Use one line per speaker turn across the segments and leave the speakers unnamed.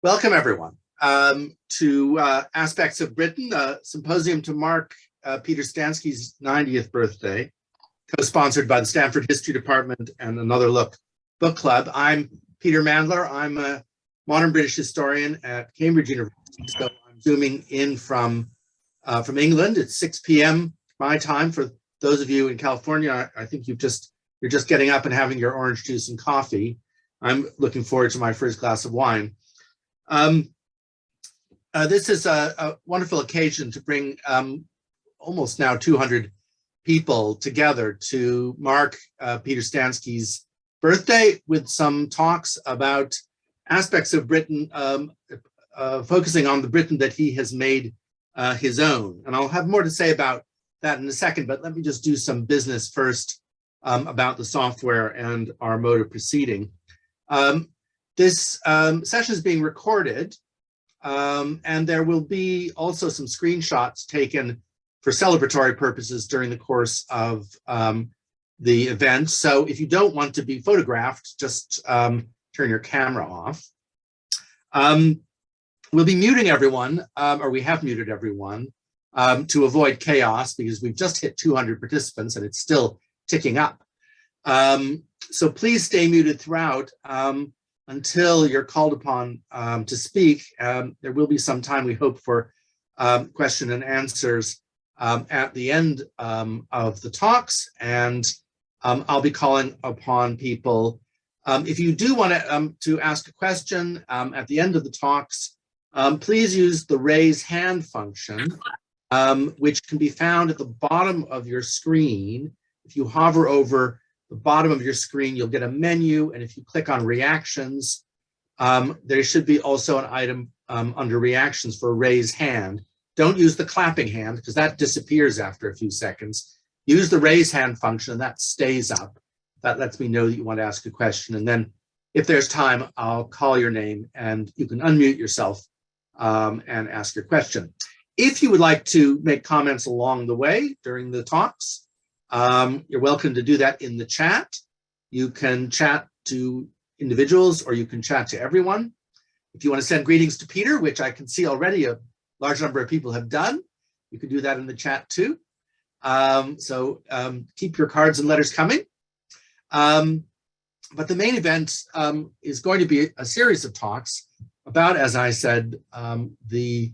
Welcome, everyone, to Aspects of Britain, a symposium to mark Peter Stansky's 90th birthday, co-sponsored by the Stanford History Department and Another Look Book Club. I'm Peter Mandler. I'm a modern British historian at Cambridge University, so I'm zooming in from England. It's 6 p.m. my time. For those of you in California, I think you're just getting up and having your orange juice and coffee. I'm looking forward to my first glass of wine. This is a wonderful occasion to bring almost now 200 people together to mark Peter Stansky's birthday with some talks about aspects of Britain, focusing on the Britain that he has made his own. And I'll have more to say about that in a second, but let me just do some business first about the software and our mode of proceeding. This session is being recorded, and there will be also some screenshots taken for celebratory purposes during the course of the event. So if you don't want to be photographed, just turn your camera off. We'll be muting everyone, or we have muted everyone, to avoid chaos, because we've just hit 200 participants and it's still ticking up. So please stay muted throughout until you're called upon to speak. There will be some time, we hope, for question and answers at the end of the talks, and I'll be calling upon people. If you do want to ask a question at the end of the talks, please use the raise hand function, which can be found at the bottom of your screen. If you hover over the bottom of your screen, you'll get a menu, and if you click on reactions, there should be also an item under reactions for raise hand. Don't use the clapping hand, because that disappears after a few seconds. Use the raise hand function, and that stays up. That lets me know that you want to ask a question, and then if there's time, I'll call your name and you can unmute yourself and ask your question. If you would like to make comments along the way during the talks, you're welcome to do that in the chat. You can chat to individuals, or you can chat to everyone. If you want to send greetings to Peter, which I can see already a large number of people have done, you can do that in the chat too. So keep your cards and letters coming. But the main event is going to be a series of talks about, as I said, the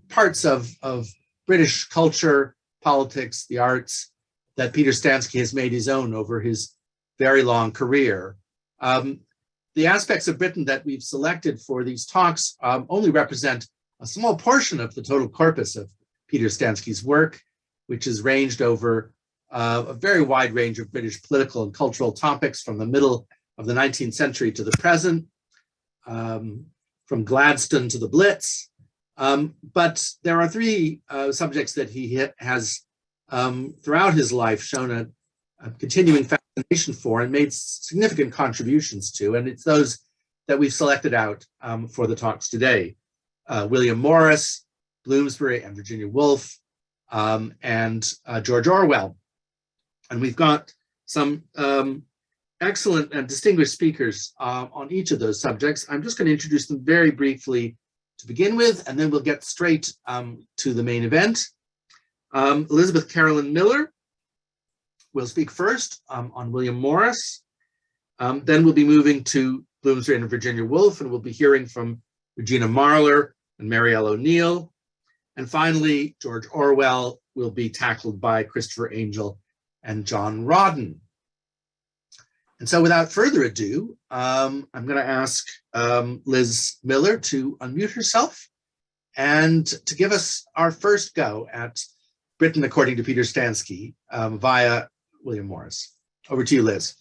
parts of British culture, politics, the arts, that Peter Stansky has made his own over his very long career. The aspects of Britain that we've selected for these talks only represent a small portion of the total corpus of Peter Stansky's work, which has ranged over a very wide range of British political and cultural topics from the middle of the 19th century to the present, from Gladstone to the Blitz. But there are three subjects that he has throughout his life shown a continuing fascination for and made significant contributions to, and it's those that we've selected out for the talks today. William Morris, Bloomsbury and Virginia Woolf, and George Orwell. And we've got some excellent and distinguished speakers on each of those subjects. I'm just going to introduce them very briefly to begin with, and then we'll get straight to the main event. Elizabeth Carolyn Miller will speak first on William Morris. Then we'll be moving to Bloomsbury and Virginia Woolf, and we'll be hearing from Regina Marler and Marielle O'Neill. And finally, George Orwell will be tackled by Christopher Angel and John Rodden. And so without further ado, I'm going to ask Liz Miller to unmute herself and to give us our first go at Britain according to Peter Stansky via William Morris. Over to you, Liz.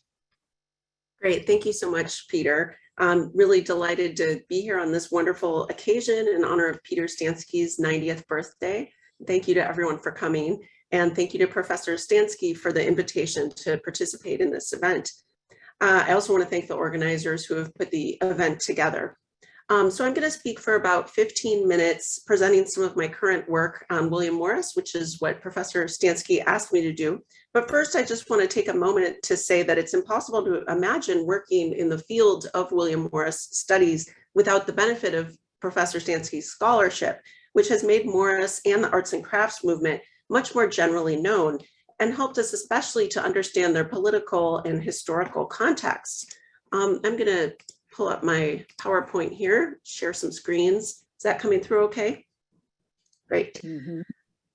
Great. Thank you so much, Peter. I'm really delighted to be here on this wonderful occasion in honor of Peter Stansky's 90th birthday. Thank you to everyone for coming. And thank you to Professor Stansky for the invitation to participate in this event. I also want to thank the organizers who have put the event together. So I'm going to speak for about 15 minutes, presenting some of my current work on William Morris, which is what Professor Stansky asked me to do. But first, I just want to take a moment to say that it's impossible to imagine working in the field of William Morris studies without the benefit of Professor Stansky's scholarship, which has made Morris and the arts and crafts movement much more generally known and helped us especially to understand their political and historical contexts. I'm going to pull up my PowerPoint here, share some screens. Is that coming through okay? Great.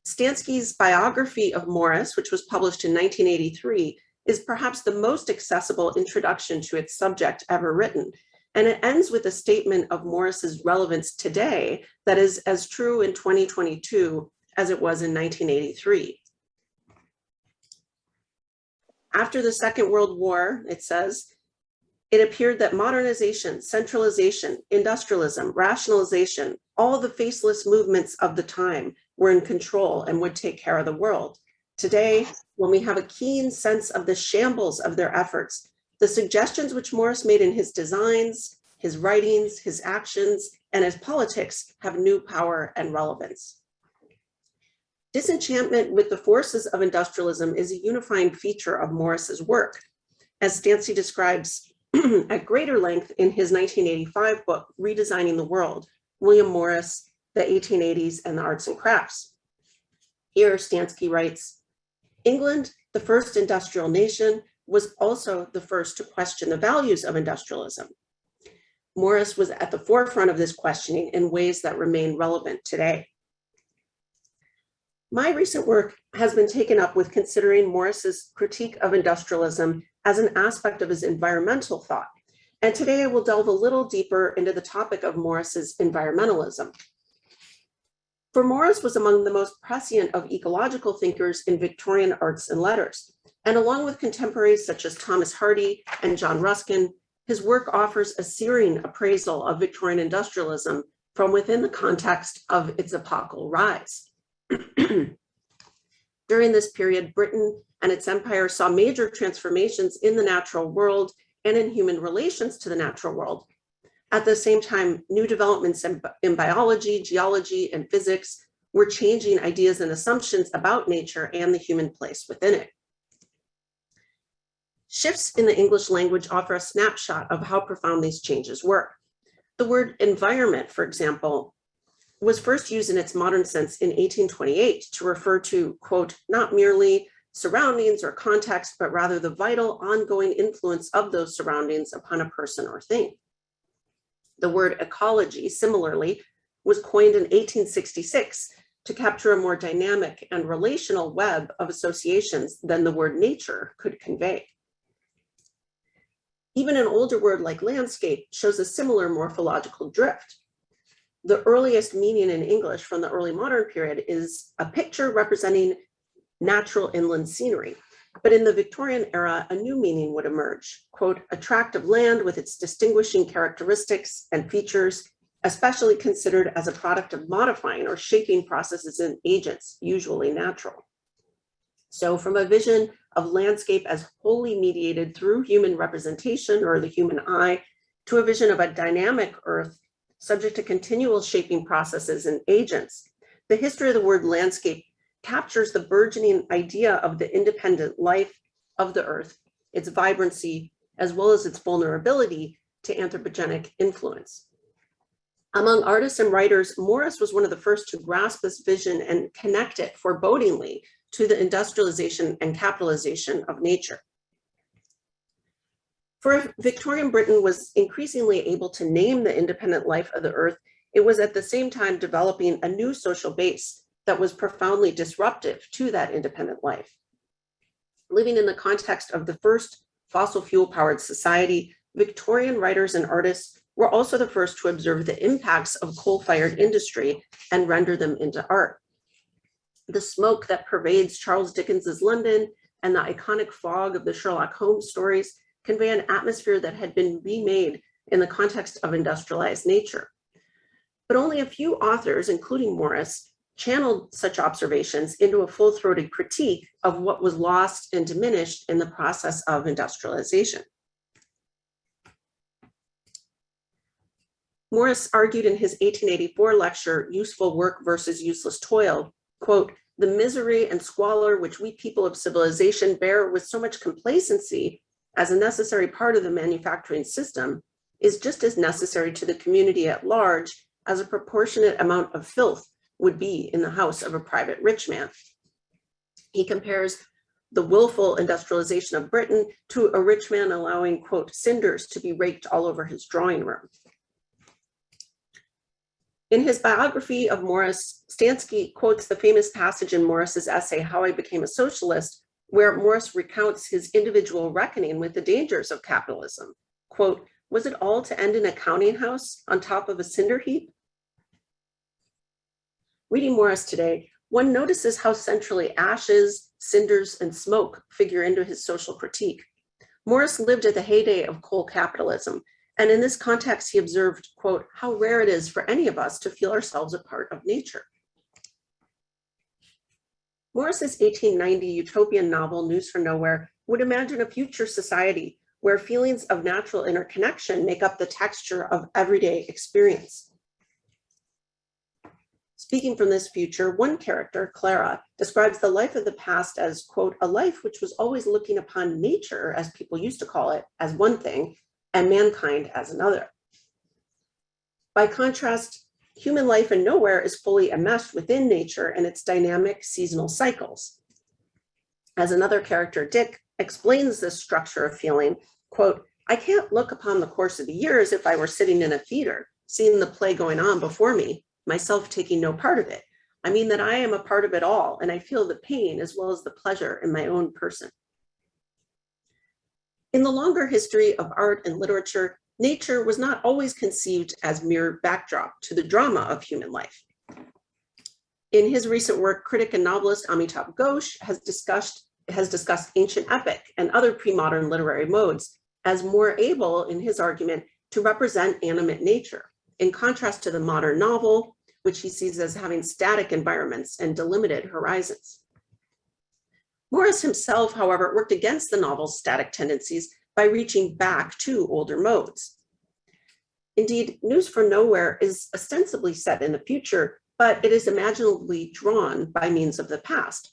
Stansky's biography of Morris, which was published in 1983, is perhaps the most accessible introduction to its subject ever written. And it ends with a statement of Morris's relevance today that is as true in 2022 as it was in 1983. After the Second World War, it says, it appeared that modernization, centralization, industrialism, rationalization, all the faceless movements of the time were in control and would take care of the world. Today, when we have a keen sense of the shambles of their efforts, the suggestions which Morris made in his designs, his writings, his actions, and his politics have new power and relevance. Disenchantment with the forces of industrialism is a unifying feature of Morris's work. As Stansky describes at greater length in his 1985 book, Redesigning the World, William Morris, the 1880s and the Arts and Crafts. Here, Stansky writes, England, the first industrial nation, was also the first to question the values of industrialism. Morris was at the forefront of this questioning in ways that remain relevant today. My recent work has been taken up with considering Morris's critique of industrialism as an aspect of his environmental thought. And today I will delve a little deeper into the topic of Morris's environmentalism. For Morris was among the most prescient of ecological thinkers in Victorian arts and letters. And along with contemporaries such as Thomas Hardy and John Ruskin, his work offers a searing appraisal of Victorian industrialism from within the context of its epochal rise. During this period, Britain and its empire saw major transformations in the natural world and in human relations to the natural world. At the same time, new developments in biology, geology, and physics were changing ideas and assumptions about nature and the human place within it. Shifts in the English language offer a snapshot of how profound these changes were. The word environment, for example, was first used in its modern sense in 1828 to refer to, quote, not merely surroundings or context, but rather the vital ongoing influence of those surroundings upon a person or thing. The word ecology, similarly, was coined in 1866 to capture a more dynamic and relational web of associations than the word nature could convey. Even an older word like landscape shows a similar morphological drift. The earliest meaning in English from the early modern period is a picture representing natural inland scenery. But in the Victorian era, a new meaning would emerge, quote, a tract of land with its distinguishing characteristics and features, especially considered as a product of modifying or shaping processes and agents, usually natural. So from a vision of landscape as wholly mediated through human representation or the human eye, to a vision of a dynamic earth subject to continual shaping processes and agents, the history of the word landscape captures the burgeoning idea of the independent life of the earth, its vibrancy, as well as its vulnerability to anthropogenic influence. Among artists and writers, Morris was one of the first to grasp this vision and connect it forebodingly to the industrialization and capitalization of nature. For if Victorian Britain was increasingly able to name the independent life of the earth, it was at the same time developing a new social base that was profoundly disruptive to that independent life. Living in the context of the first fossil fuel powered society, Victorian writers and artists were also the first to observe the impacts of coal-fired industry and render them into art. The smoke that pervades Charles Dickens's London and the iconic fog of the Sherlock Holmes stories convey an atmosphere that had been remade in the context of industrialized nature. But only a few authors, including Morris, channeled such observations into a full-throated critique of what was lost and diminished in the process of industrialization. Morris argued in his 1884 lecture, Useful Work versus Useless Toil, quote, "The misery and squalor which we people of civilization bear with so much complacency as a necessary part of the manufacturing system is just as necessary to the community at large as a proportionate amount of filth would be in the house of a private rich man." He compares the willful industrialization of Britain to a rich man allowing, quote, "cinders to be raked all over his drawing room." In his biography of Morris, Stansky quotes the famous passage in Morris's essay, How I Became a Socialist, where Morris recounts his individual reckoning with the dangers of capitalism. Quote, "Was it all to end in a counting house on top of a cinder heap?" Reading Morris today, one notices how centrally ashes, cinders, and smoke figure into his social critique. Morris lived at the heyday of coal capitalism, and in this context, he observed, quote, "how rare it is for any of us to feel ourselves a part of nature." Morris's 1890 utopian novel, News from Nowhere, would imagine a future society where feelings of natural interconnection make up the texture of everyday experience. Speaking from this future, one character, Clara, describes the life of the past as, quote, "a life which was always looking upon nature, as people used to call it, as one thing, and mankind as another." By contrast, human life in nowhere is fully enmeshed within nature and its dynamic seasonal cycles. As another character, Dick, explains this structure of feeling, quote, "I can't look upon the course of the year as if I were sitting in a theater, seeing the play going on before me, myself taking no part of it. I mean that I am a part of it all, and I feel the pain as well as the pleasure in my own person." In the longer history of art and literature, nature was not always conceived as mere backdrop to the drama of human life. In his recent work, critic and novelist Amitabh Ghosh has discussed ancient epic and other pre-modern literary modes as more able, in his argument, to represent animate nature, in contrast to the modern novel, which he sees as having static environments and delimited horizons. Morris himself, however, worked against the novel's static tendencies by reaching back to older modes. Indeed, News from Nowhere is ostensibly set in the future, but it is imaginably drawn by means of the past.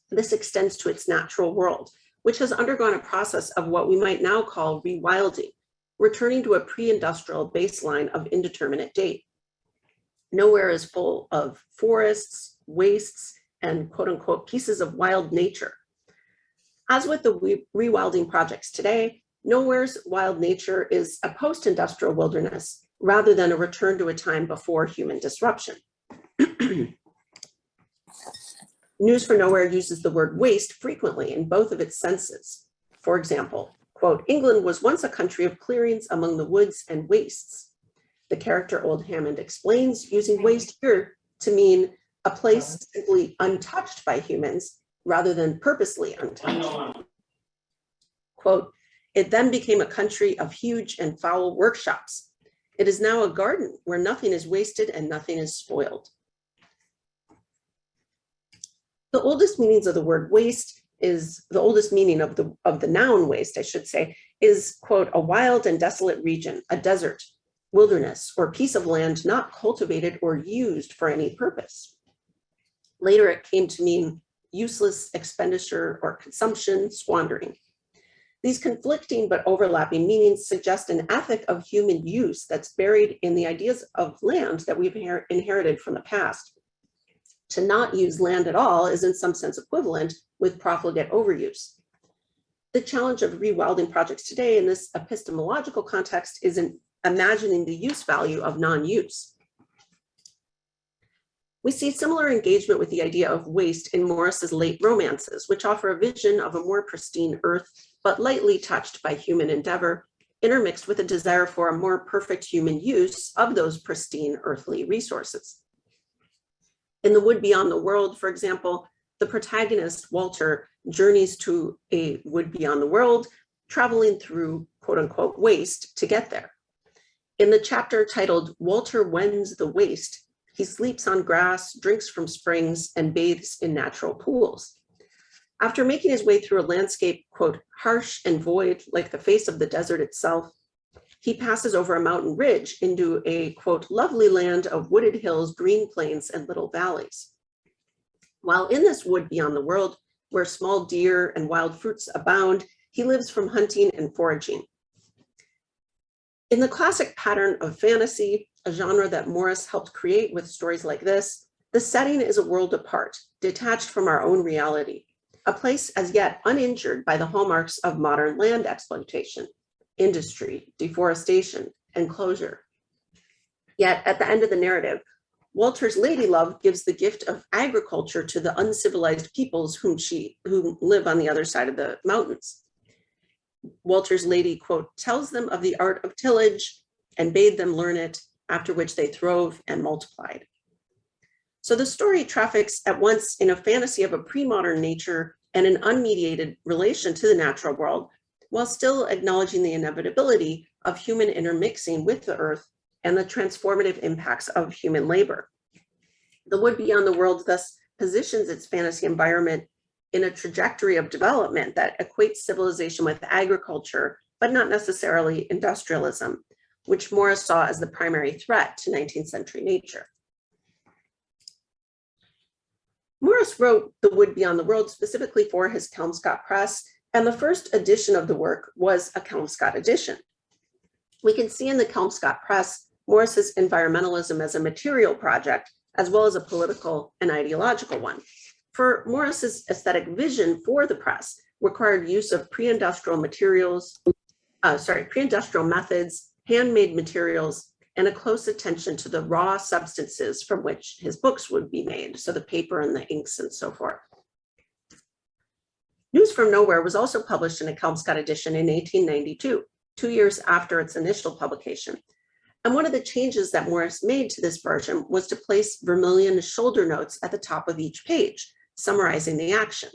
This extends to its natural world, which has undergone a process of what we might now call rewilding, returning to a pre-industrial baseline of indeterminate date. Nowhere is full of forests, wastes, and quote unquote pieces of wild nature. As with the rewilding projects today, Nowhere's wild nature is a post-industrial wilderness rather than a return to a time before human disruption. News from Nowhere uses the word waste frequently in both of its senses. For example, quote, "England was once a country of clearings among the woods and wastes." The character Old Hammond explains using waste here to mean a place simply untouched by humans rather than purposely untouched. Quote, "It then became a country of huge and foul workshops. It is now a garden where nothing is wasted and nothing is spoiled." The oldest meanings of the word waste is, the oldest meaning of the noun waste, I should say, is, quote, "a wild and desolate region, a desert, wilderness, or piece of land not cultivated or used for any purpose." Later, it came to mean useless expenditure or consumption, squandering. These conflicting but overlapping meanings suggest an ethic of human use that's buried in the ideas of land that we've inherited from the past. To not use land at all is in some sense equivalent with profligate overuse. The challenge of rewilding projects today in this epistemological context is in imagining the use value of non-use. We see similar engagement with the idea of waste in Morris's late romances, which offer a vision of a more pristine earth, but lightly touched by human endeavor, intermixed with a desire for a more perfect human use of those pristine earthly resources. In The Wood Beyond the World, for example, the protagonist, Walter, journeys to a wood beyond the world, traveling through quote unquote waste to get there. In the chapter titled Walter Wends the Waste, he sleeps on grass, drinks from springs, and bathes in natural pools. After making his way through a landscape, quote, harsh and void like the face of the desert itself, he passes over a mountain ridge into a, quote, lovely land of wooded hills, green plains, and little valleys. While in this wood beyond the world, where small deer and wild fruits abound, he lives from hunting and foraging. In the classic pattern of fantasy, a genre that Morris helped create with stories like this, the setting is a world apart, detached from our own reality, a place as yet uninjured by the hallmarks of modern land exploitation, industry, deforestation, and closure. Yet at the end of the narrative, Walter's ladylove gives the gift of agriculture to the uncivilized peoples who live on the other side of the mountains. Walter's lady, quote, tells them of the art of tillage and bade them learn it, after which they throve and multiplied. So the story traffics at once in a fantasy of a pre-modern nature and an unmediated relation to the natural world, while still acknowledging the inevitability of human intermixing with the earth and the transformative impacts of human labor. The Wood Beyond the World thus positions its fantasy environment in a trajectory of development that equates civilization with agriculture, but not necessarily industrialism, which Morris saw as the primary threat to 19th century nature. Morris wrote The Wood Beyond the World specifically for his Kelmscott Press, and the first edition of the work was a Kelmscott edition. We can see in the Kelmscott Press Morris's environmentalism as a material project, as well as a political and ideological one. For Morris's aesthetic vision for the press required use of pre-industrial methods, handmade materials, and a close attention to the raw substances from which his books would be made, so the paper and the inks and so forth. News from Nowhere was also published in a Kelmscott edition in 1892, 2 years after its initial publication. And one of the changes that Morris made to this version was to place vermilion shoulder notes at the top of each page, summarizing the action.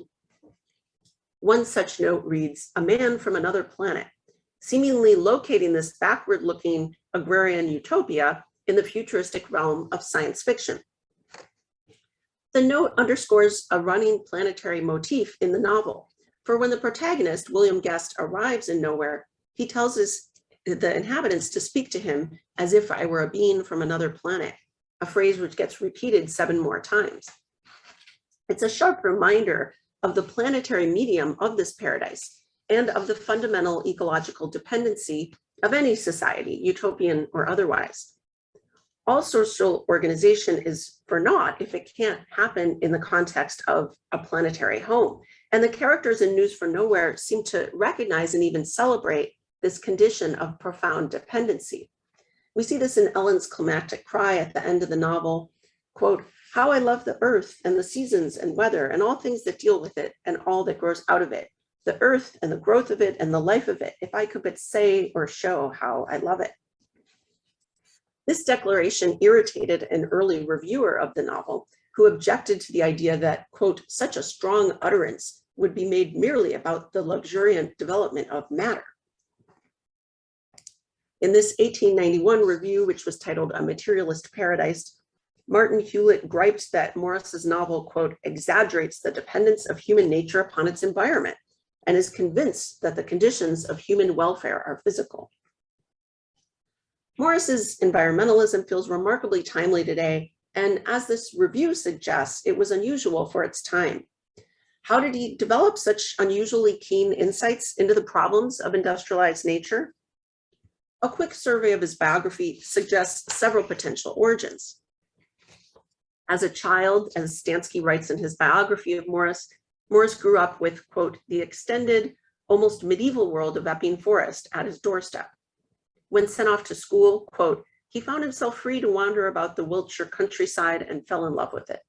One such note reads, "A man from another planet," seemingly locating this backward-looking agrarian utopia in the futuristic realm of science fiction. The note underscores a running planetary motif in the novel, for when the protagonist, William Guest, arrives in Nowhere, he tells the inhabitants to speak to him as if I were a being from another planet, a phrase which gets repeated 7 more times. It's a sharp reminder of the planetary medium of this paradise and of the fundamental ecological dependency of any society, utopian or otherwise. All social organization is for naught if it can't happen in the context of a planetary home. And the characters in News from Nowhere seem to recognize and even celebrate this condition of profound dependency. We see this in Ellen's climactic cry at the end of the novel, quote, "How I love the earth and the seasons and weather and all things that deal with it and all that grows out of it, the earth and the growth of it and the life of it, if I could but say or show how I love it." This declaration irritated an early reviewer of the novel, who objected to the idea that, quote, "such a strong utterance would be made merely about the luxuriant development of matter." In this 1891 review, which was titled A Materialist Paradise, Martin Hewlett griped that Morris's novel, quote, "exaggerates the dependence of human nature upon its environment and is convinced that the conditions of human welfare are physical." Morris's environmentalism feels remarkably timely today, and as this review suggests, it was unusual for its time. How did he develop such unusually keen insights into the problems of industrialized nature? A quick survey of his biography suggests several potential origins. As a child, as Stansky writes in his biography of Morris, Morris grew up with, quote, "the extended, almost medieval world of Epping Forest at his doorstep." When sent off to school, quote, "he found himself free to wander about the Wiltshire countryside and fell in love with it."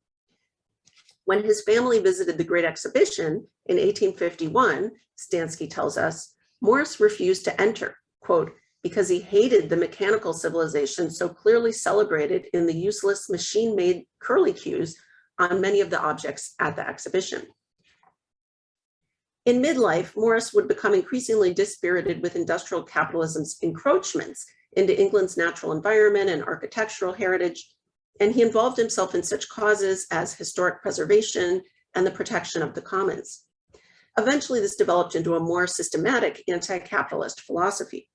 When his family visited the Great Exhibition in 1851, Stansky tells us, Morris refused to enter, quote, "because he hated the mechanical civilization so clearly celebrated in the useless machine-made curlicues on many of the objects at the exhibition." In midlife, Morris would become increasingly dispirited with industrial capitalism's encroachments into England's natural environment and architectural heritage, and he involved himself in such causes as historic preservation and the protection of the commons. Eventually, this developed into a more systematic anti-capitalist philosophy.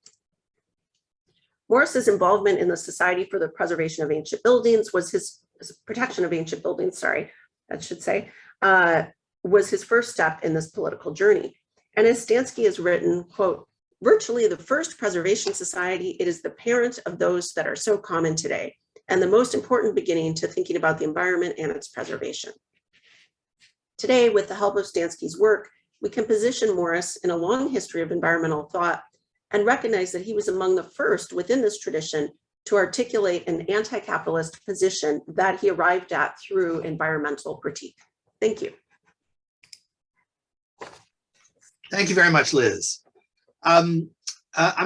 Morris's involvement in the Society for the Preservation of Ancient Buildings was his protection of ancient buildings, sorry, that should say, was his first step in this political journey. And as Stansky has written, quote, virtually the first preservation society, it is the parent of those that are so common today, and the most important beginning to thinking about the environment and its preservation. Today, with the help of Stansky's work, we can position Morris in a long history of environmental thought and recognize that he was among the first within this tradition to articulate an anti-capitalist position that he arrived at through environmental critique. Thank you.
Thank you very much, Liz. I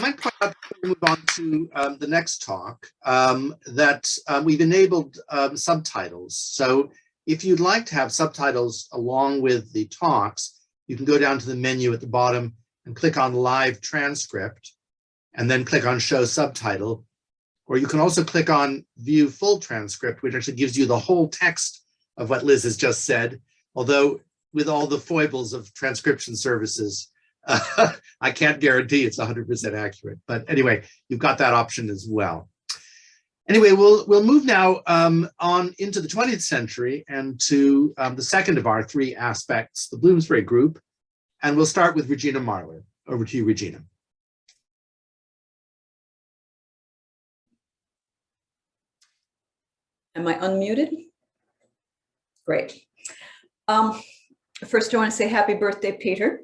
might point out before we move on to the next talk that we've enabled subtitles. So if you'd like to have subtitles along with the talks, you can go down to the menu at the bottom and click on live transcript and then click on show subtitle. Or you can also click on view full transcript, which actually gives you the whole text of what Liz has just said, although with all the foibles of transcription services, I can't guarantee it's 100% accurate. But anyway, you've got that option as well. Anyway, we'll move now on into the 20th century and to the second of our three aspects, the Bloomsbury Group. And we'll start with Regina Marler. Over to you, Regina.
Am I unmuted? Great. First, I want to say happy birthday, Peter.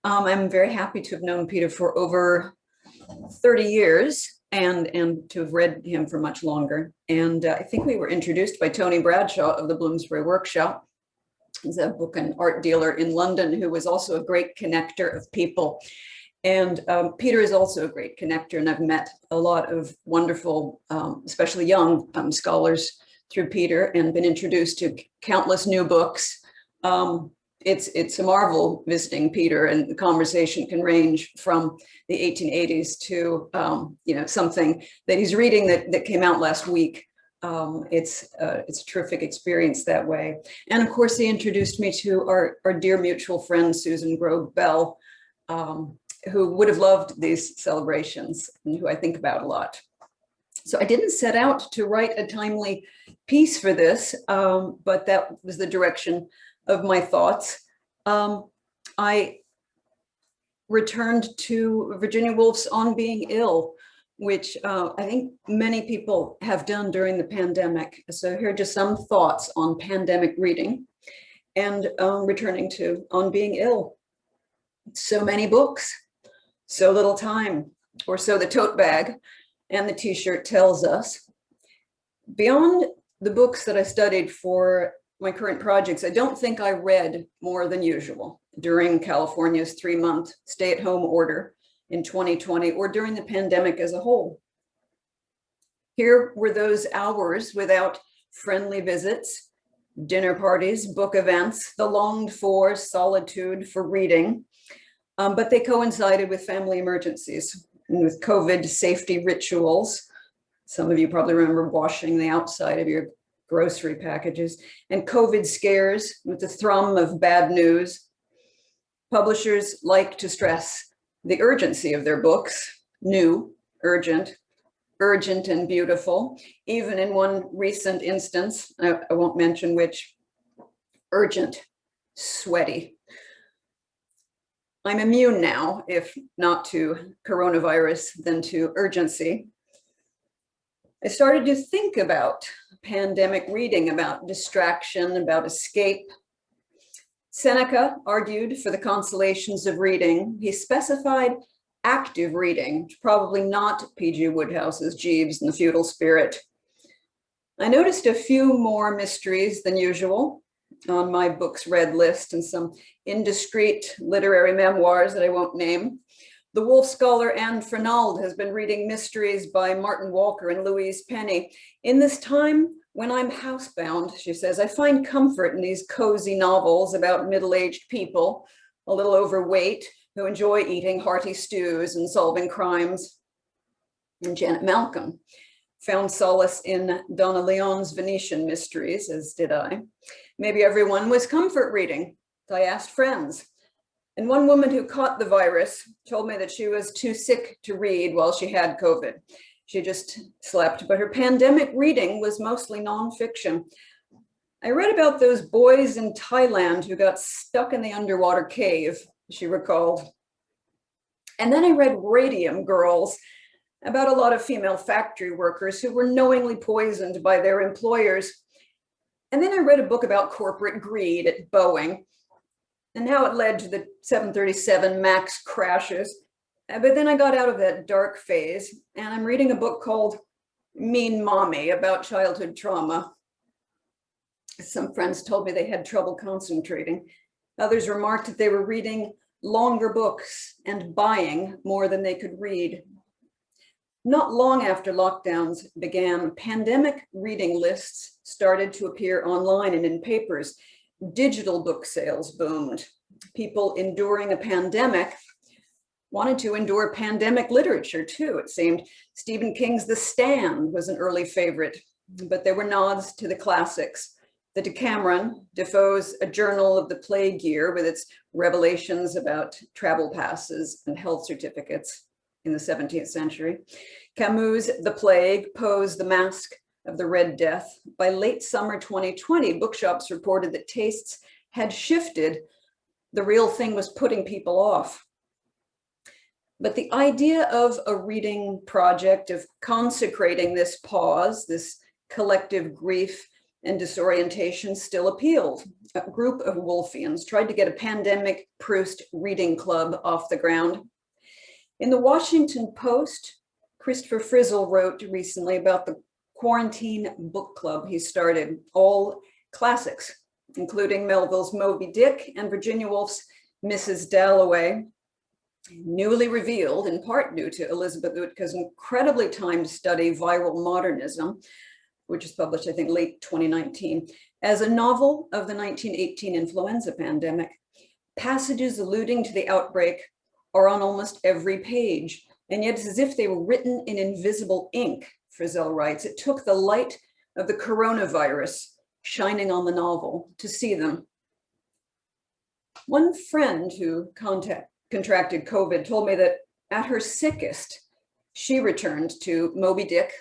I'm very happy to have known Peter for over 30 years and to have read him for much longer. And I think we were introduced by Tony Bradshaw of the Bloomsbury Workshop. He's a book and art dealer in London who was also a great connector of people. And Peter is also a great connector, and I've met a lot of wonderful, especially young scholars through Peter and been introduced to countless new books. It's a marvel visiting Peter, and the conversation can range from the 1880s to something that he's reading that came out last week. It's a terrific experience that way. And of course, he introduced me to our dear mutual friend, Susan Grove Bell, who would have loved these celebrations and who I think about a lot. So I didn't set out to write a timely piece for this, but that was the direction of my thoughts. I returned to Virginia Woolf's On Being Ill, which I think many people have done during the pandemic. So here are just some thoughts on pandemic reading and returning to On Being Ill. So many books, so little time, or so the tote bag and the t-shirt tells us. Beyond the books that I studied for my current projects, I don't think I read more than usual during California's 3-month stay-at-home order in 2020 or during the pandemic as a whole. Here were those hours without friendly visits, dinner parties, book events, the longed for solitude for reading, but they coincided with family emergencies and with COVID safety rituals. Some of you probably remember washing the outside of your grocery packages, and COVID scares with the thrum of bad news. Publishers like to stress the urgency of their books, new, urgent, urgent and beautiful. Even in one recent instance, I won't mention which, urgent, sweaty. I'm immune now, if not to coronavirus, then to urgency. I started to think about pandemic reading, about distraction, about escape. Seneca argued for the consolations of reading. He specified active reading, probably not P.G. Woodhouse's Jeeves and the Feudal Spirit. I noticed a few more mysteries than usual on my books read list and some indiscreet literary memoirs that I won't name. The Woolf scholar Anne Fernald has been reading mysteries by Martin Walker and Louise Penny. In this time when I'm housebound, she says, I find comfort in these cozy novels about middle-aged people, a little overweight, who enjoy eating hearty stews and solving crimes. And Janet Malcolm found solace in Donna Leon's Venetian mysteries, as did I. Maybe everyone was comfort reading. I asked friends. And one woman who caught the virus told me that she was too sick to read while she had COVID. She just slept, but her pandemic reading was mostly nonfiction. I read about those boys in Thailand who got stuck in the underwater cave, she recalled. And then I read Radium Girls, about a lot of female factory workers who were knowingly poisoned by their employers. And then I read a book about corporate greed at Boeing and how it led to the 737 MAX crashes. But then I got out of that dark phase, and I'm reading a book called Mean Mommy about childhood trauma. Some friends told me they had trouble concentrating. Others remarked that they were reading longer books and buying more than they could read. Not long after lockdowns began, pandemic reading lists started to appear online and in papers. Digital book sales boomed. People enduring a pandemic wanted to endure pandemic literature too, it seemed. Stephen King's The Stand was an early favorite, but there were nods to the classics. The Decameron, Defoe's A Journal of the Plague Year, with its revelations about travel passes and health certificates in the 17th century. Camus' The Plague, Poe's The Mask of the Red Death. By late summer 2020, bookshops reported that tastes had shifted. The real thing was putting people off. But the idea of a reading project, of consecrating this pause, this collective grief and disorientation, still appealed. A group of Woolfians tried to get a pandemic Proust reading club off the ground. In the Washington Post, Christopher Frizzle wrote recently about the quarantine book club he started, all classics, including Melville's Moby Dick and Virginia Woolf's Mrs. Dalloway, newly revealed in part due to Elizabeth Utka's incredibly timed study, Viral Modernism, which was published, I think, late 2019, as a novel of the 1918 influenza pandemic. Passages alluding to the outbreak are on almost every page, and yet it's as if they were written in invisible ink, Frizzell writes. It took the light of the coronavirus shining on the novel to see them. One friend who contracted COVID told me that at her sickest, she returned to Moby Dick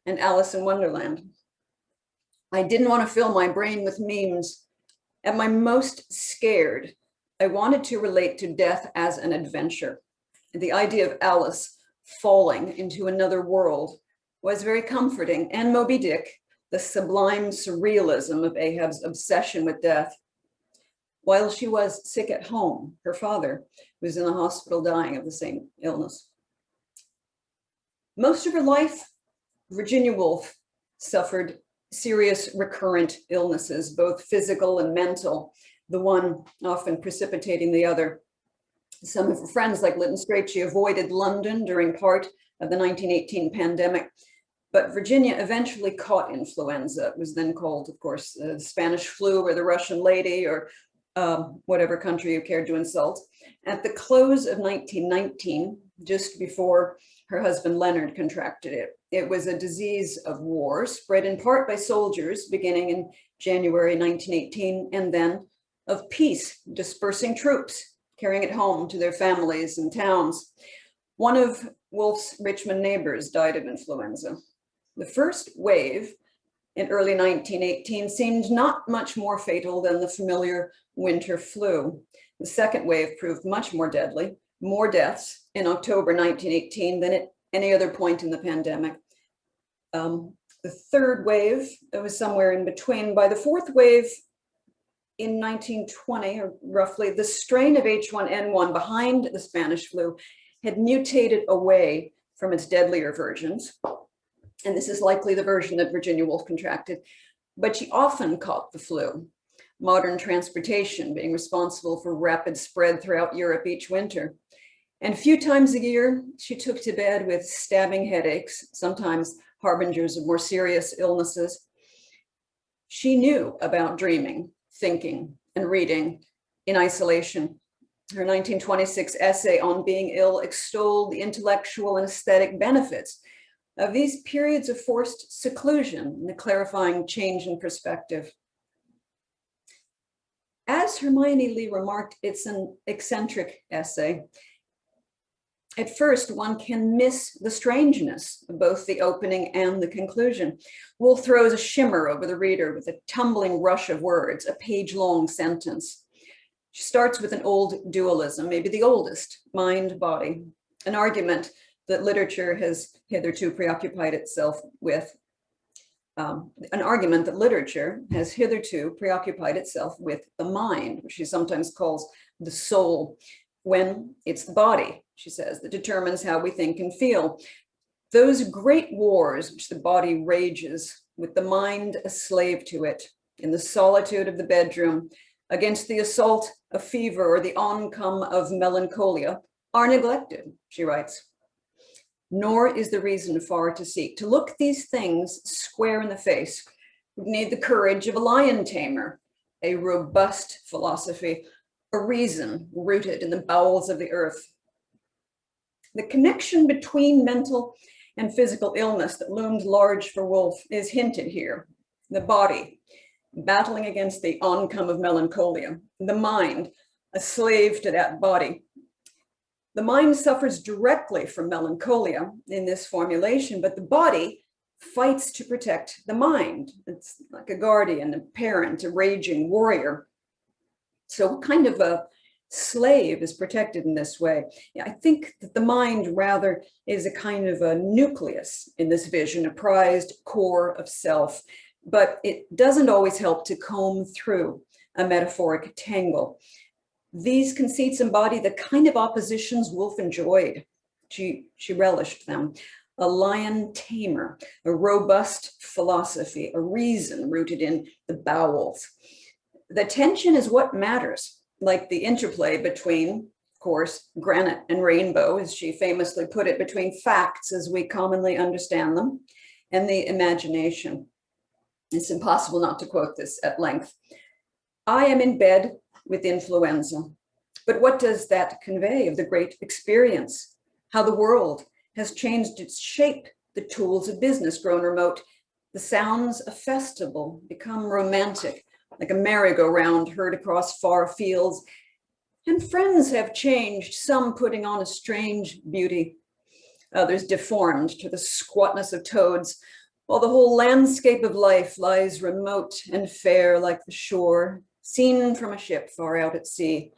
and Alice in Wonderland. I didn't want to fill my brain with memes. At my most scared, I wanted to relate to death as an adventure. The idea of Alice falling into another world was very comforting, and Moby Dick, the sublime surrealism of Ahab's obsession with death. While she was sick at home, her father was in the hospital dying of the same illness. Most of her life, Virginia Woolf suffered serious recurrent illnesses, both physical and mental, the one often precipitating the other. Some of her friends, like Lytton Strachey, avoided London during part of the 1918 pandemic, but Virginia eventually caught influenza. It was then called, of course, the Spanish flu or the Russian lady, or whatever country you cared to insult. At the close of 1919, just before her husband Leonard contracted it, it was a disease of war, spread in part by soldiers beginning in January 1918, and then of peace, dispersing troops, carrying it home to their families and towns. One of Woolf's Richmond neighbors died of influenza. The first wave in early 1918 seemed not much more fatal than the familiar winter flu. The second wave proved much more deadly, more deaths in October 1918 than at any other point in the pandemic. The third wave, it was somewhere in between. By the fourth wave in 1920, or roughly, the strain of H1N1 behind the Spanish flu had mutated away from its deadlier versions. And this is likely the version that Virginia Woolf contracted, but she often caught the flu. Modern transportation being responsible for rapid spread throughout Europe each winter. And a few times a year, she took to bed with stabbing headaches, sometimes harbingers of more serious illnesses. She knew about dreaming, thinking, and reading in isolation. Her 1926 essay on being ill extolled the intellectual and aesthetic benefits of these periods of forced seclusion and the clarifying change in perspective. As Hermione Lee remarked, it's an eccentric essay. At first, one can miss the strangeness of both the opening and the conclusion. Woolf throws a shimmer over the reader with a tumbling rush of words, a page-long sentence. She starts with an old dualism, maybe the oldest, mind-body, an argument that literature has hitherto preoccupied itself with. The mind, which she sometimes calls the soul, when it's the body, she says, that determines how we think and feel. Those great wars which the body rages with the mind a slave to it, in the solitude of the bedroom, against the assault of fever or the oncome of melancholia, are neglected, she writes. Nor is the reason far to seek. To look these things square in the face would need the courage of a lion tamer, a robust philosophy, a reason rooted in the bowels of the earth. The connection between mental and physical illness that loomed large for Woolf is hinted here. The body, battling against the oncome of melancholia. The mind, a slave to that body. The mind suffers directly from melancholia in this formulation, but the body fights to protect the mind. It's like a guardian, a parent, a raging warrior. So what kind of a slave is protected in this way? Yeah, I think that the mind rather is a kind of a nucleus in this vision, a prized core of self, but it doesn't always help to comb through a metaphoric tangle. These conceits embody the kind of oppositions Woolf enjoyed. She relished them. A lion tamer, a robust philosophy, a reason rooted in the bowels. The tension is what matters, like the interplay between, of course, granite and rainbow, as she famously put it, between facts as we commonly understand them and the imagination. It's impossible not to quote this at length. I am in bed with influenza, but what does that convey of the great experience? How the world has changed its shape, the tools of business grown remote, the sounds of festival become romantic, like a merry-go-round heard across far fields. And friends have changed, some putting on a strange beauty, others deformed to the squatness of toads, while the whole landscape of life lies remote and fair like the shore, seen from a ship far out at sea. ...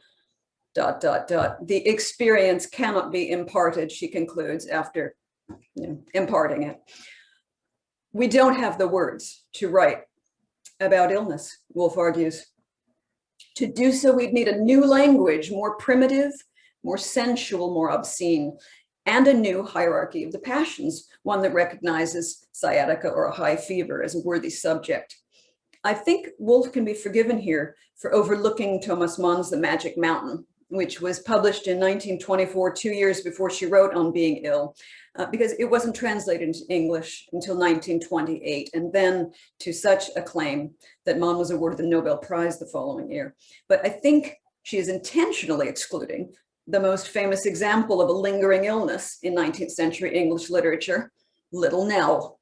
The experience cannot be imparted, she concludes after imparting it. We don't have the words to write about illness, Woolf argues. To do so, we'd need a new language, more primitive, more sensual, more obscene, and a new hierarchy of the passions, one that recognizes sciatica or a high fever as a worthy subject. I think Woolf can be forgiven here for overlooking Thomas Mann's The Magic Mountain, which was published in 1924, 2 years before she wrote on being ill, because it wasn't translated into English until 1928, and then to such acclaim that Mann was awarded the Nobel Prize the following year. But I think she is intentionally excluding the most famous example of a lingering illness in 19th century English literature, Little Nell.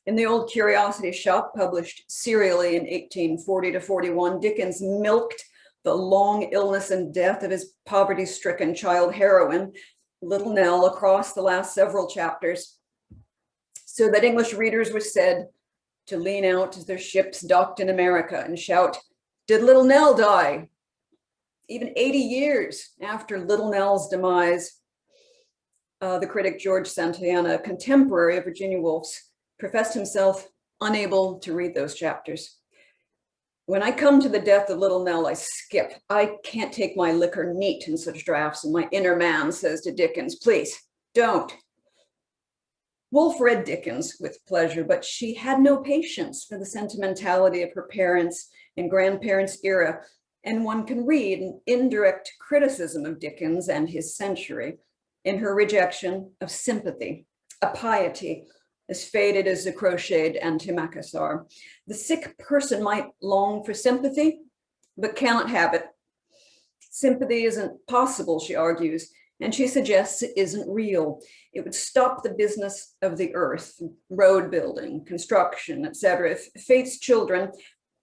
In The Old Curiosity Shop, published serially in 1840 to 41, Dickens milked the long illness and death of his poverty-stricken child heroine, Little Nell, across the last several chapters, so that English readers were said to lean out as their ships docked in America and shout, "Did Little Nell die?" Even 80 years after Little Nell's demise, the critic George Santayana, a contemporary of Virginia Woolf's, professed himself unable to read those chapters. When I come to the death of Little Nell, I skip. I can't take my liquor neat in such draughts, and my inner man says to Dickens, please, don't. Woolf read Dickens with pleasure, but she had no patience for the sentimentality of her parents' and grandparents' era, and one can read an indirect criticism of Dickens and his century in her rejection of sympathy, a piety as faded as the crocheted antimacassar. The sick person might long for sympathy, but cannot have it. Sympathy isn't possible, she argues, and she suggests it isn't real. It would stop the business of the earth, road building, construction, etc. If fate's children,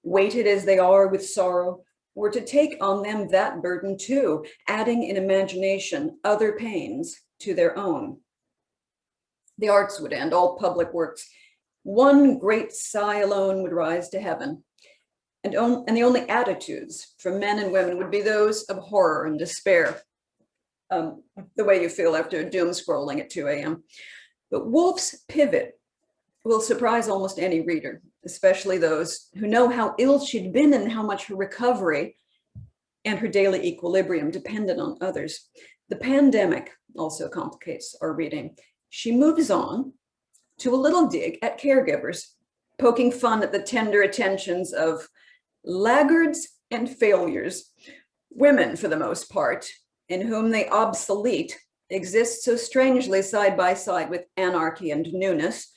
weighted as they are with sorrow, were to take on them that burden too, adding in imagination other pains to their own. The arts would end, all public works. One great sigh alone would rise to heaven. And the only attitudes from men and women would be those of horror and despair, the way you feel after doom scrolling at 2 a.m. But Woolf's pivot will surprise almost any reader, especially those who know how ill she'd been and how much her recovery and her daily equilibrium depended on others. The pandemic also complicates our reading. She moves on to a little dig at caregivers, poking fun at the tender attentions of laggards and failures, women for the most part, in whom the obsolete exist so strangely side by side with anarchy and newness,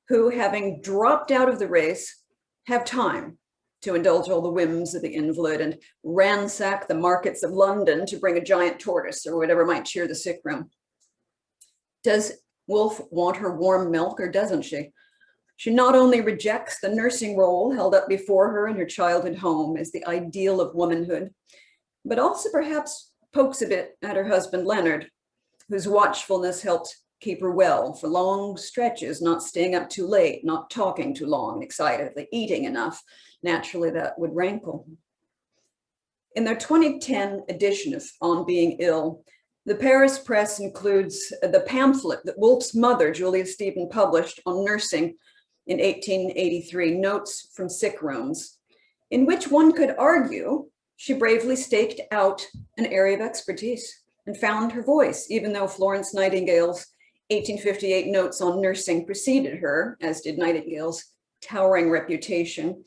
who, having dropped out of the race, have time to indulge all the whims of the invalid and ransack the markets of London to bring a giant tortoise or whatever might cheer the sick room. Does Woolf want her warm milk, or doesn't she? She not only rejects the nursing role held up before her in her childhood home as the ideal of womanhood, but also perhaps pokes a bit at her husband, Leonard, whose watchfulness helped keep her well for long stretches, not staying up too late, not talking too long, excitedly, eating enough. Naturally, that would rankle. In their 2010 edition of On Being Ill, the Paris press includes the pamphlet that Woolf's mother, Julia Stephen, published on nursing in 1883, Notes from Sick Rooms, in which one could argue she bravely staked out an area of expertise and found her voice, even though Florence Nightingale's 1858 Notes on Nursing preceded her, as did Nightingale's towering reputation,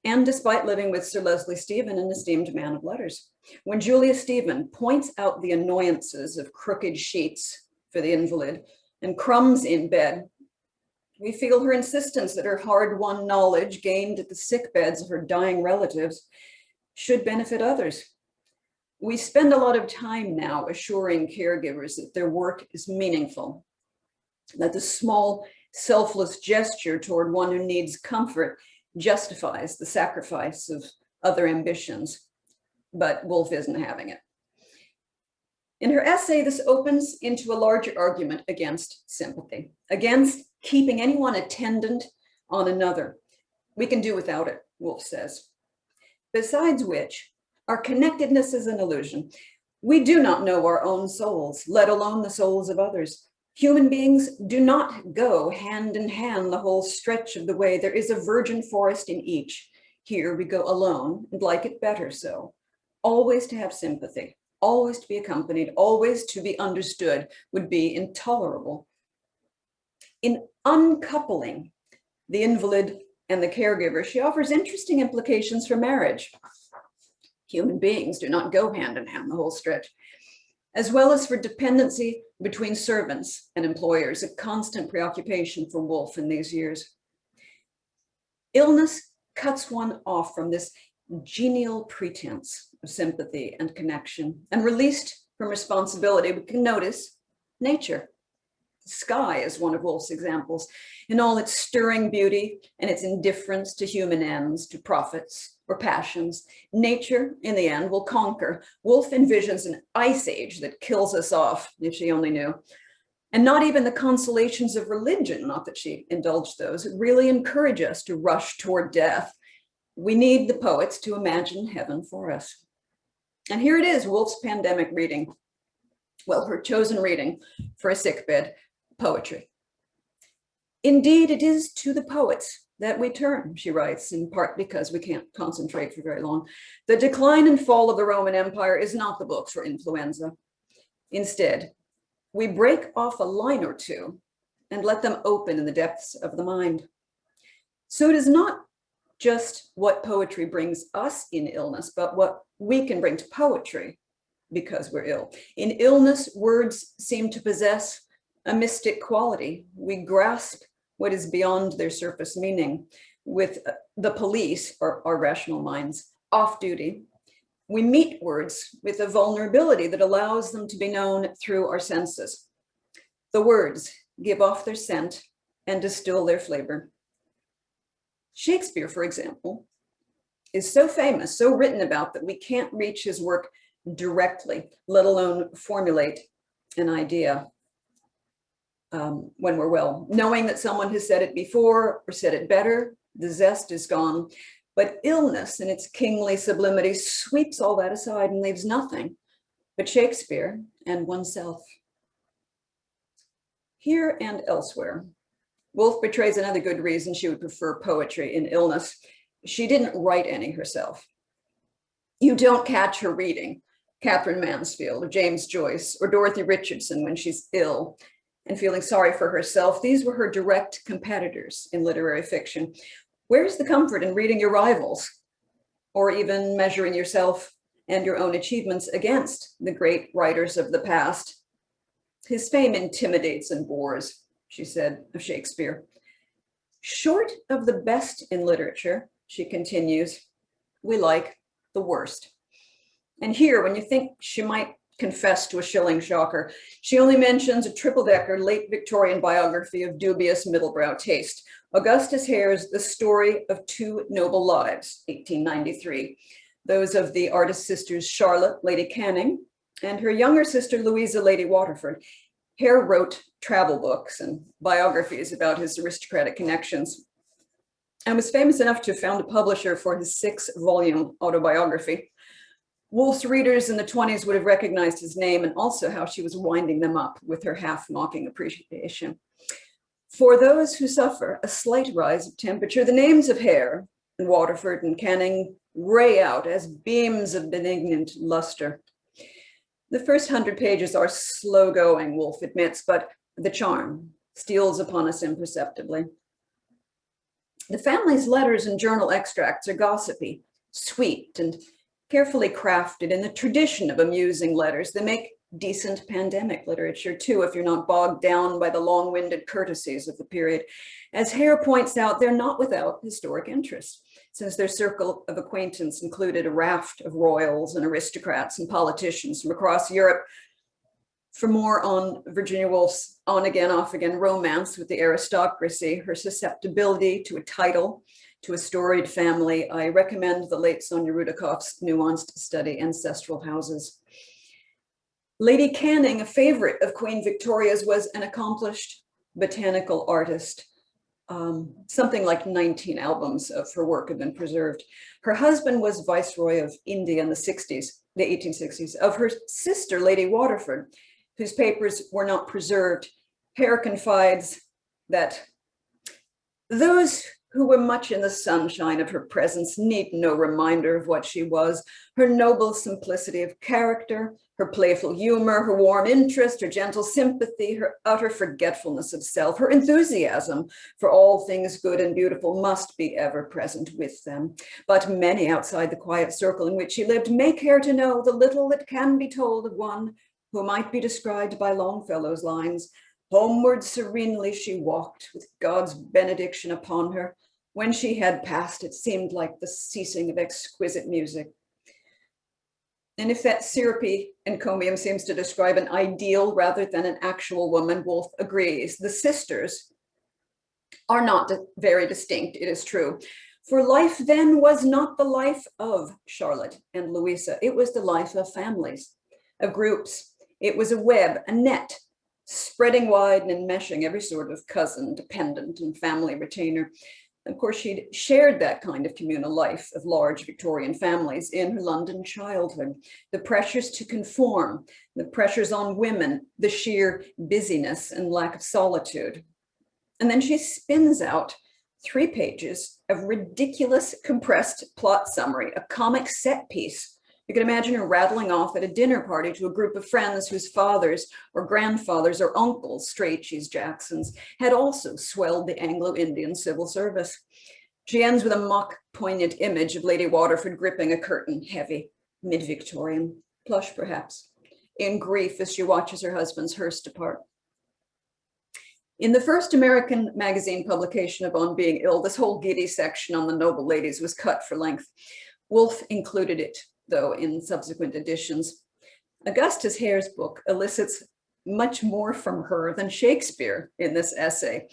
and despite living with Sir Leslie Stephen, an esteemed man of letters. When Julia Stephen points out the annoyances of crooked sheets for the invalid and crumbs in bed, we feel her insistence that her hard-won knowledge gained at the sick beds of her dying relatives should benefit others. We spend a lot of time now assuring caregivers that their work is meaningful, that the small, selfless gesture toward one who needs comfort justifies the sacrifice of other ambitions, but Woolf isn't having it. In her essay, this opens into a larger argument against sympathy, against keeping anyone attendant on another. We can do without it, Woolf says. Besides which, our connectedness is an illusion. We do not know our own souls, let alone the souls of others. Human beings do not go hand in hand the whole stretch of the way. There is a virgin forest in each. Here we go alone and like it better so. Always to have sympathy, always to be accompanied, always to be understood would be intolerable. In uncoupling the invalid and the caregiver, she offers interesting implications for marriage. Human beings do not go hand in hand the whole stretch, as well as for dependency between servants and employers, a constant preoccupation for Woolf in these years. Illness cuts one off from this genial pretense of sympathy and connection, and released from responsibility, we can notice nature. The sky is one of Woolf's examples, in all its stirring beauty and its indifference to human ends, to profits or passions. Nature, in the end, will conquer. Woolf envisions an ice age that kills us off, if she only knew. And not even the consolations of religion, not that she indulged those, really encourage us to rush toward death. We need the poets to imagine heaven for us. And here it is, Woolf's pandemic reading. Well, her chosen reading for a sickbed, poetry. Indeed, it is to the poets that we turn, she writes, in part because we can't concentrate for very long. The decline and fall of the Roman Empire is not the book for influenza. Instead, we break off a line or two and let them open in the depths of the mind. So it is not just what poetry brings us in illness, but what we can bring to poetry because we're ill. In illness, words seem to possess a mystic quality. We grasp what is beyond their surface meaning. With the police, or our rational minds, off duty, we meet words with a vulnerability that allows them to be known through our senses. The words give off their scent and distill their flavor. Shakespeare, for example, is so famous, so written about, that we can't reach his work directly, let alone formulate an idea when we're well. Knowing that someone has said it before or said it better, the zest is gone. But illness in its kingly sublimity sweeps all that aside and leaves nothing but Shakespeare and oneself. Here and elsewhere, Woolf betrays another good reason she would prefer poetry in illness. She didn't write any herself. You don't catch her reading Catherine Mansfield or James Joyce or Dorothy Richardson when she's ill and feeling sorry for herself. These were her direct competitors in literary fiction. Where's the comfort in reading your rivals or even measuring yourself and your own achievements against the great writers of the past? His fame intimidates and bores, she said of Shakespeare. Short of the best in literature, she continues, we like the worst. And here, when you think she might confess to a shilling shocker, she only mentions a triple-decker late Victorian biography of dubious middlebrow taste, Augustus Hare's The Story of Two Noble Lives, 1893. Those of the artist sisters Charlotte, Lady Canning, and her younger sister Louisa, Lady Waterford. Hare wrote travel books and biographies about his aristocratic connections and was famous enough to found a publisher for his 6-volume autobiography. Woolf's readers in the 20s would have recognized his name and also how she was winding them up with her half-mocking appreciation. For those who suffer a slight rise of temperature, the names of Hare and Waterford and Canning ray out as beams of benignant luster. The first 100 pages are slow going, Woolf admits, but the charm steals upon us imperceptibly. The family's letters and journal extracts are gossipy, sweet, and carefully crafted in the tradition of amusing letters. They make decent pandemic literature too, if you're not bogged down by the long-winded courtesies of the period. As Hare points out, they're not without historic interest, since their circle of acquaintance included a raft of royals and aristocrats and politicians from across Europe. For more on Virginia Woolf's on-again, off-again romance with the aristocracy, her susceptibility to a title, to a storied family, I recommend the late Sonia Rudakoff's nuanced study, Ancestral Houses. Lady Canning, a favorite of Queen Victoria's, was an accomplished botanical artist. Something like 19 albums of her work have been preserved. Her husband was Viceroy of India in the 1860s. Of her sister, Lady Waterford, whose papers were not preserved, Hare confides that those who were much in the sunshine of her presence need no reminder of what she was, her noble simplicity of character, her playful humor, her warm interest, her gentle sympathy, her utter forgetfulness of self, her enthusiasm for all things good and beautiful must be ever present with them. But many outside the quiet circle in which she lived may care to know the little that can be told of one who might be described by Longfellow's lines. Homeward serenely she walked, with God's benediction upon her. When she had passed, it seemed like the ceasing of exquisite music. And if that syrupy encomium seems to describe an ideal rather than an actual woman, Woolf agrees. The sisters are not very distinct, it is true. For life then was not the life of Charlotte and Louisa. It was the life of families, of groups. It was a web, a net, spreading wide and enmeshing every sort of cousin, dependent, and family retainer. Of course, she'd shared that kind of communal life of large Victorian families in her London childhood. The pressures to conform, the pressures on women, the sheer busyness and lack of solitude. And then she spins out 3 pages of ridiculous compressed plot summary, a comic set piece. You can imagine her rattling off at a dinner party to a group of friends whose fathers or grandfathers or uncles, straight cheese Jacksons, had also swelled the Anglo-Indian civil service. She ends with a mock poignant image of Lady Waterford gripping a curtain, heavy, mid-Victorian, plush perhaps, in grief as she watches her husband's hearse depart. In the first American magazine publication of On Being Ill, this whole giddy section on the noble ladies was cut for length. Woolf included it, though, in subsequent editions. Augustus Hare's book elicits much more from her than Shakespeare in this essay,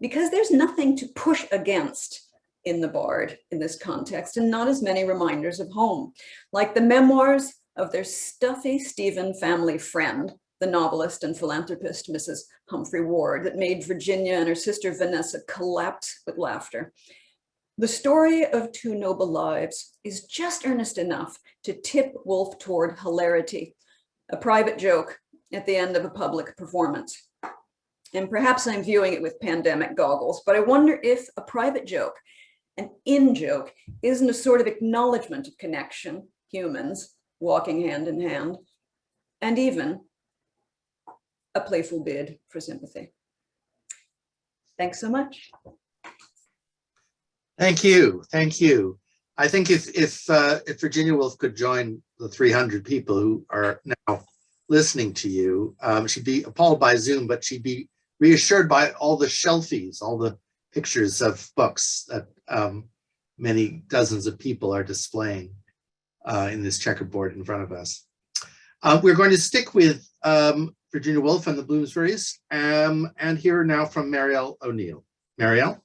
because there's nothing to push against in the Bard in this context, and not as many reminders of home, like the memoirs of their stuffy Stephen family friend, the novelist and philanthropist, Mrs. Humphrey Ward, that made Virginia and her sister Vanessa collapse with laughter. The story of two noble lives is just earnest enough to tip Woolf toward hilarity, a private joke at the end of a public performance. And perhaps I'm viewing it with pandemic goggles, but I wonder if a private joke, an in-joke, isn't a sort of acknowledgement of connection, humans walking hand in hand, and even a playful bid for sympathy. Thanks so much.
Thank you. Thank you. I think if Virginia Woolf could join the 300 people who are now listening to you, she'd be appalled by Zoom, but she'd be reassured by all the shelfies, all the pictures of books that many dozens of people are displaying in this checkerboard in front of us. We're going to stick with Virginia Woolf and the Bloomsburys and hear now from Marielle O'Neill. Marielle?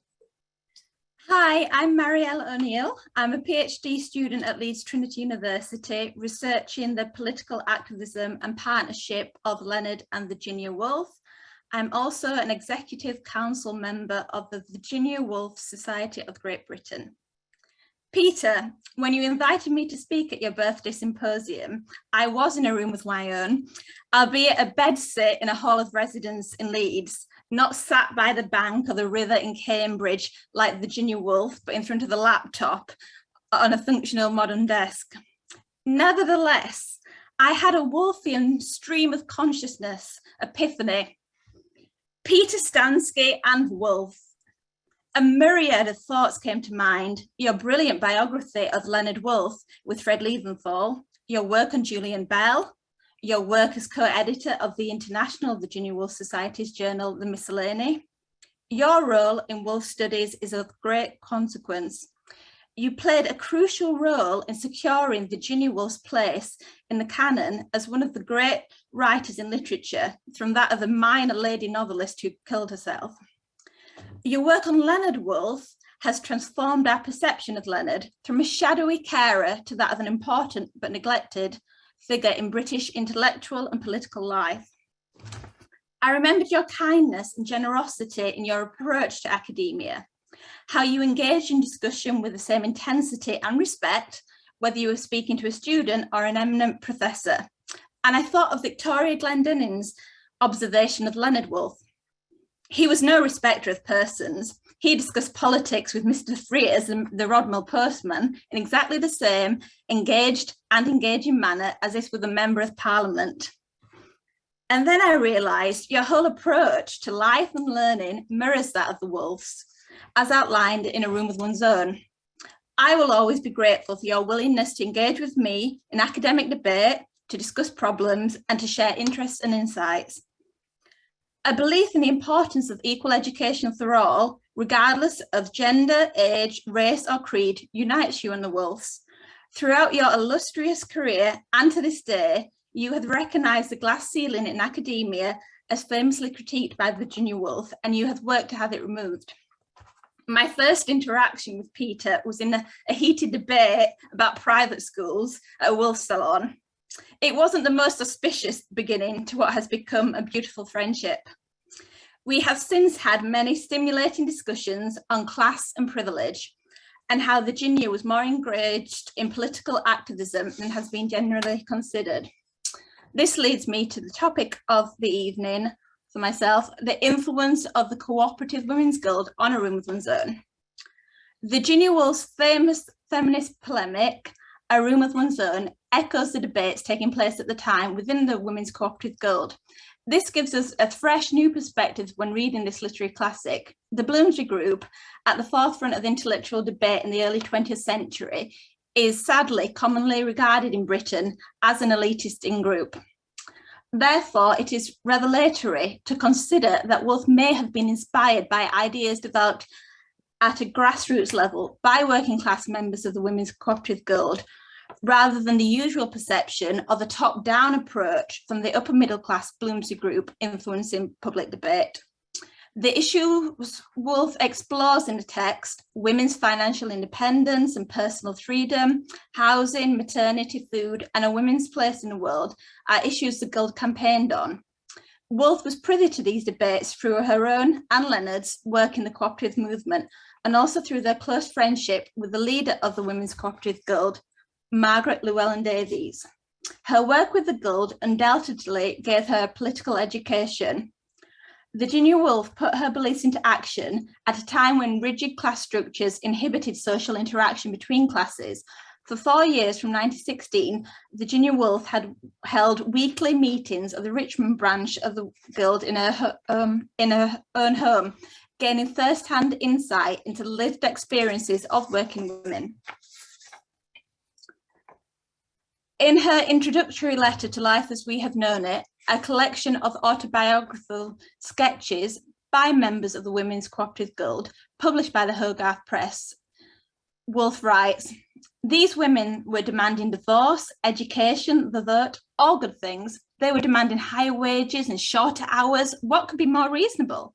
Hi, I'm Marielle O'Neill. I'm a PhD student at Leeds Trinity University, researching the political activism and partnership of Leonard and Virginia Woolf. I'm also an executive council member of the Virginia Woolf Society of Great Britain. Peter, when you invited me to speak at your birthday symposium, I was in a room with my own, albeit a bedsit in a hall of residence in Leeds, not sat by the bank of the river in Cambridge like Virginia Woolf, but in front of the laptop on a functional modern desk. Nevertheless, I had a Woolfian stream of consciousness epiphany. Peter Stansky and Woolf. A myriad of thoughts came to mind. Your brilliant biography of Leonard Woolf with Fred Leventhal, your work on Julian Bell, your work as co-editor of the International Virginia Woolf Society's journal, The Miscellany. Your role in Woolf studies is of great consequence. You played a crucial role in securing Virginia Woolf's place in the canon as one of the great writers in literature, from that of a minor lady novelist who killed herself. Your work on Leonard Woolf has transformed our perception of Leonard from a shadowy carer to that of an important but neglected figure in British intellectual and political life. I remembered your kindness and generosity in your approach to academia, how you engaged in discussion with the same intensity and respect, whether you were speaking to a student or an eminent professor. And I thought of Victoria Glendinning's observation of Leonard Woolf. He was no respecter of persons. He discussed politics with Mr. Frears, the Rodden postman, in exactly the same engaged and engaging manner as if with a member of parliament. And then I realised your whole approach to life and learning mirrors that of the Woolfs, as outlined in A Room with One's Own. I will always be grateful for your willingness to engage with me in academic debate, to discuss problems, and to share interests and insights. A belief in the importance of equal education for all, regardless of gender, age, race, or creed, unites you and the Woolfs. Throughout your illustrious career, and to this day, you have recognised the glass ceiling in academia as famously critiqued by Virginia Woolf, and you have worked to have it removed. My first interaction with Peter was in a heated debate about private schools at a Woolf salon. It wasn't the most auspicious beginning to what has become a beautiful friendship. We have since had many stimulating discussions on class and privilege, and how Virginia was more engaged in political activism than has been generally considered. This leads me to the topic of the evening for myself, the influence of the Cooperative Women's Guild on A Room with One's Own. Virginia Woolf's famous feminist polemic, A Room with One's Own, echoes the debates taking place at the time within the Women's Cooperative Guild. This gives us a fresh new perspective when reading this literary classic. The Bloomsbury Group, at the forefront of the intellectual debate in the early 20th century, is sadly commonly regarded in Britain as an elitist in-group. Therefore, it is revelatory to consider that Woolf may have been inspired by ideas developed at a grassroots level by working class members of the Women's Cooperative Guild, rather than the usual perception of a top-down approach from the upper middle class Bloomsbury Group influencing public debate. The issues Woolf explores in the text, women's financial independence and personal freedom, housing, maternity, food, and a women's place in the world, are issues the Guild campaigned on. Woolf was privy to these debates through her own and Leonard's work in the cooperative movement, and also through their close friendship with the leader of the Women's Cooperative Guild, Margaret Llewellyn-Davies. Her work with the Guild undoubtedly gave her a political education. Virginia Woolf put her beliefs into action at a time when rigid class structures inhibited social interaction between classes. For 4 years, from 1916, Virginia Woolf had held weekly meetings of the Richmond branch of the Guild in her own home, gaining first-hand insight into the lived experiences of working women. In her introductory letter to Life as We Have Known It, a collection of autobiographical sketches by members of the Women's Cooperative Guild, published by the Hogarth Press, Woolf writes, "These women were demanding divorce, education, the vote, all good things. They were demanding higher wages and shorter hours. What could be more reasonable?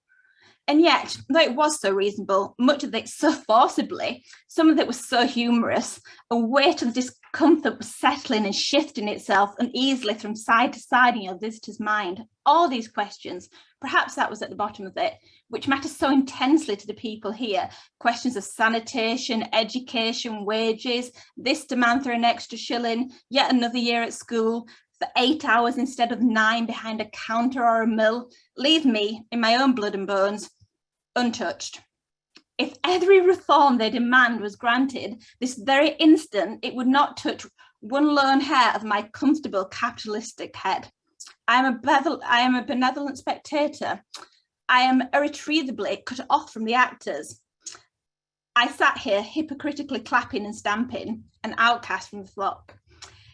And yet, though it was so reasonable, much of it so forcibly, some of it was so humorous, a weight of discomfort was settling and shifting itself uneasily from side to side in your visitor's mind. All these questions, perhaps that was at the bottom of it, which matter so intensely to the people here, questions of sanitation, education, wages, this demand for an extra shilling, yet another year at school, for 8 hours instead of 9 behind a counter or a mill, leave me, in my own blood and bones, untouched. If every reform they demand was granted, this very instant, it would not touch one lone hair of my comfortable capitalistic head. I am a benevolent spectator. I am irretrievably cut off from the actors. I sat here hypocritically clapping and stamping, an outcast from the flock."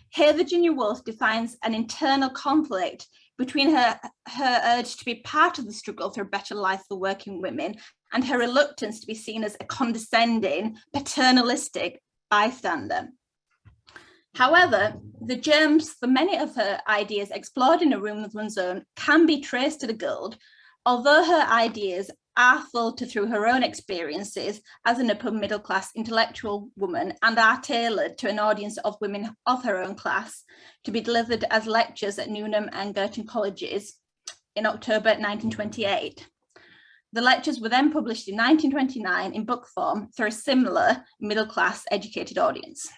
Here, Virginia Woolf defines an internal conflict between her urge to be part of the struggle for a better life for working women and her reluctance to be seen as a condescending, paternalistic bystander. However, the germs for many of her ideas explored in A Room of One's Own can be traced to the Guild, although her ideas are filtered through her own experiences as an upper middle class intellectual woman and are tailored to an audience of women of her own class to be delivered as lectures at Newnham and Girton colleges in October 1928. The lectures were then published in 1929 in book form for a similar middle class educated audience.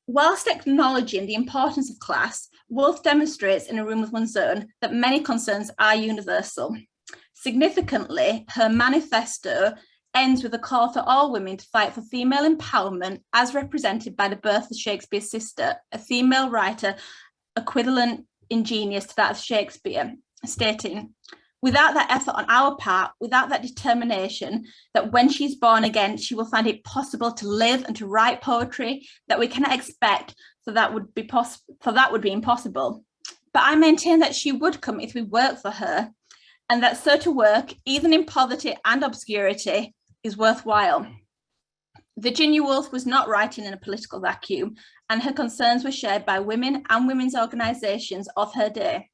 Whilst acknowledging the importance of class, Woolf demonstrates in A Room of One's Own that many concerns are universal. Significantly, her manifesto ends with a call for all women to fight for female empowerment as represented by the birth of Shakespeare's sister, a female writer equivalent in genius to that of Shakespeare, stating, "Without that effort on our part, without that determination that when she's born again, she will find it possible to live and to write poetry that we cannot expect, for that would be impossible. But I maintain that she would come if we work for her, and that so to work, even in poverty and obscurity, is worthwhile." Virginia Woolf was not writing in a political vacuum, and her concerns were shared by women and women's organisations of her day.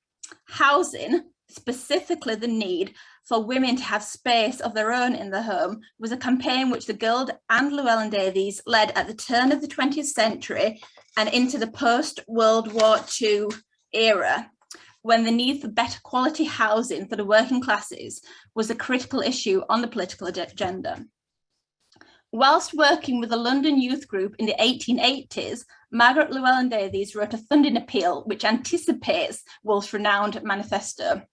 Housing, specifically the need for women to have space of their own in the home, was a campaign which the Guild and Llewellyn-Davies led at the turn of the 20th century and into the post-World War II era, when the need for better quality housing for the working classes was a critical issue on the political agenda. Whilst working with the London Youth Group in the 1880s, Margaret Llewellyn-Davies wrote a funding appeal which anticipates Woolf's renowned manifesto.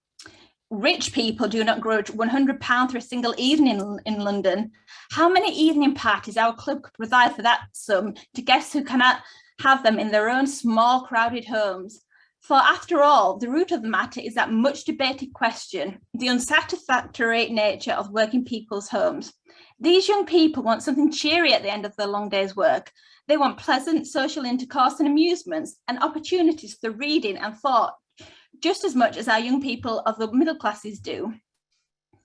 "Rich people do not grudge £100 for a single evening in London. How many evening parties our club could provide for that sum to guests who cannot have them in their own small crowded homes? For after all, the root of the matter is that much debated question, the unsatisfactory nature of working people's homes. These young people want something cheery at the end of their long day's work. They want pleasant social intercourse and amusements and opportunities for reading and thought, just as much as our young people of the middle classes do."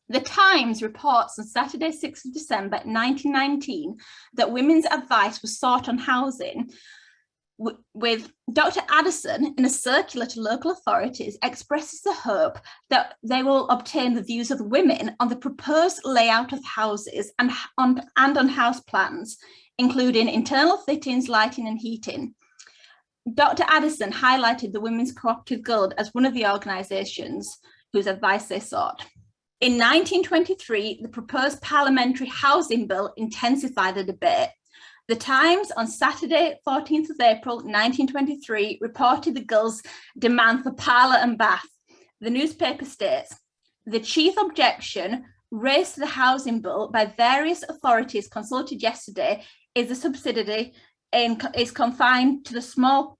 The Times reports on Saturday, 6th of December 1919, that women's advice was sought on housing with Dr. Addison, in a circular to local authorities, expresses the hope that they will obtain the views of the women on the proposed layout of houses and on house plans, including internal fittings, lighting and heating. Dr. Addison highlighted the Women's Cooperative Guild as one of the organisations whose advice they sought. In 1923, the proposed Parliamentary Housing Bill intensified the debate. The Times on Saturday, 14th of April, 1923, reported the Guild's demand for parlour and bath. The newspaper states, the chief objection raised to the housing bill by various authorities consulted yesterday is the subsidy is confined to the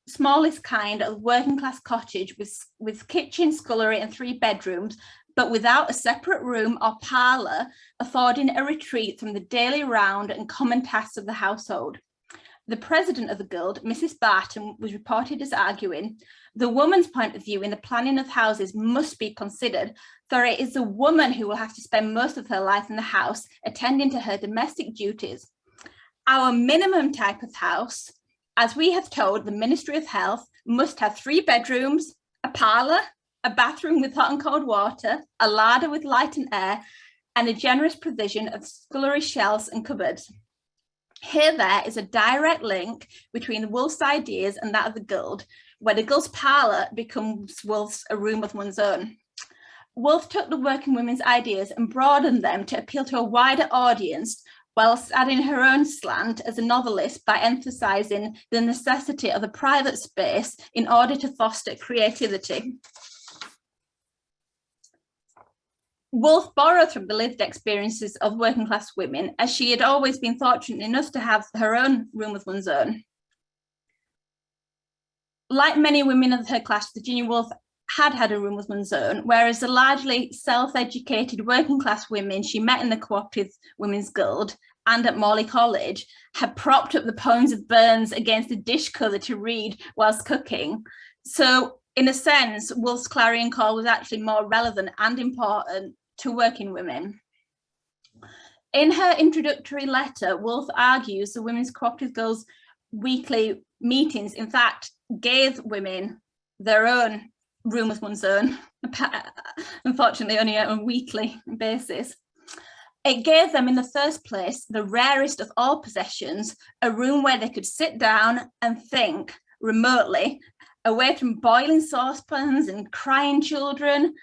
smallest kind of working class cottage with kitchen, scullery and 3 bedrooms, but without a separate room or parlour, affording a retreat from the daily round and common tasks of the household. The president of the Guild, Mrs. Barton, was reported as arguing, the woman's point of view in the planning of houses must be considered, for it is the woman who will have to spend most of her life in the house, attending to her domestic duties. Our minimum type of house, as we have told the Ministry of Health, must have 3 bedrooms, a parlour, a bathroom with hot and cold water, a larder with light and air, and a generous provision of scullery shelves and cupboards. Here there is a direct link between the Woolf's ideas and that of the Guild, where the Guild's parlour becomes Woolf's a room of one's own. Woolf took the working women's ideas and broadened them to appeal to a wider audience, whilst adding her own slant as a novelist by emphasising the necessity of a private space in order to foster creativity. Woolf borrowed from the lived experiences of working class women, as she had always been fortunate enough to have her own room of one's own. Like many women of her class, Virginia Woolf had a room of one's own, whereas the largely self-educated working class women she met in the Cooperative Women's Guild and at Morley College had propped up the poems of Burns against a dish cover to read whilst cooking. So in a sense, Woolf's clarion call was actually more relevant and important to working women. In her introductory letter, Woolf argues the Women's Cooperative Guild's weekly meetings, in fact, gave women their own room with one's own, unfortunately only on a weekly basis. It gave them in the first place the rarest of all possessions, a room where they could sit down and think remotely, away from boiling saucepans and crying children.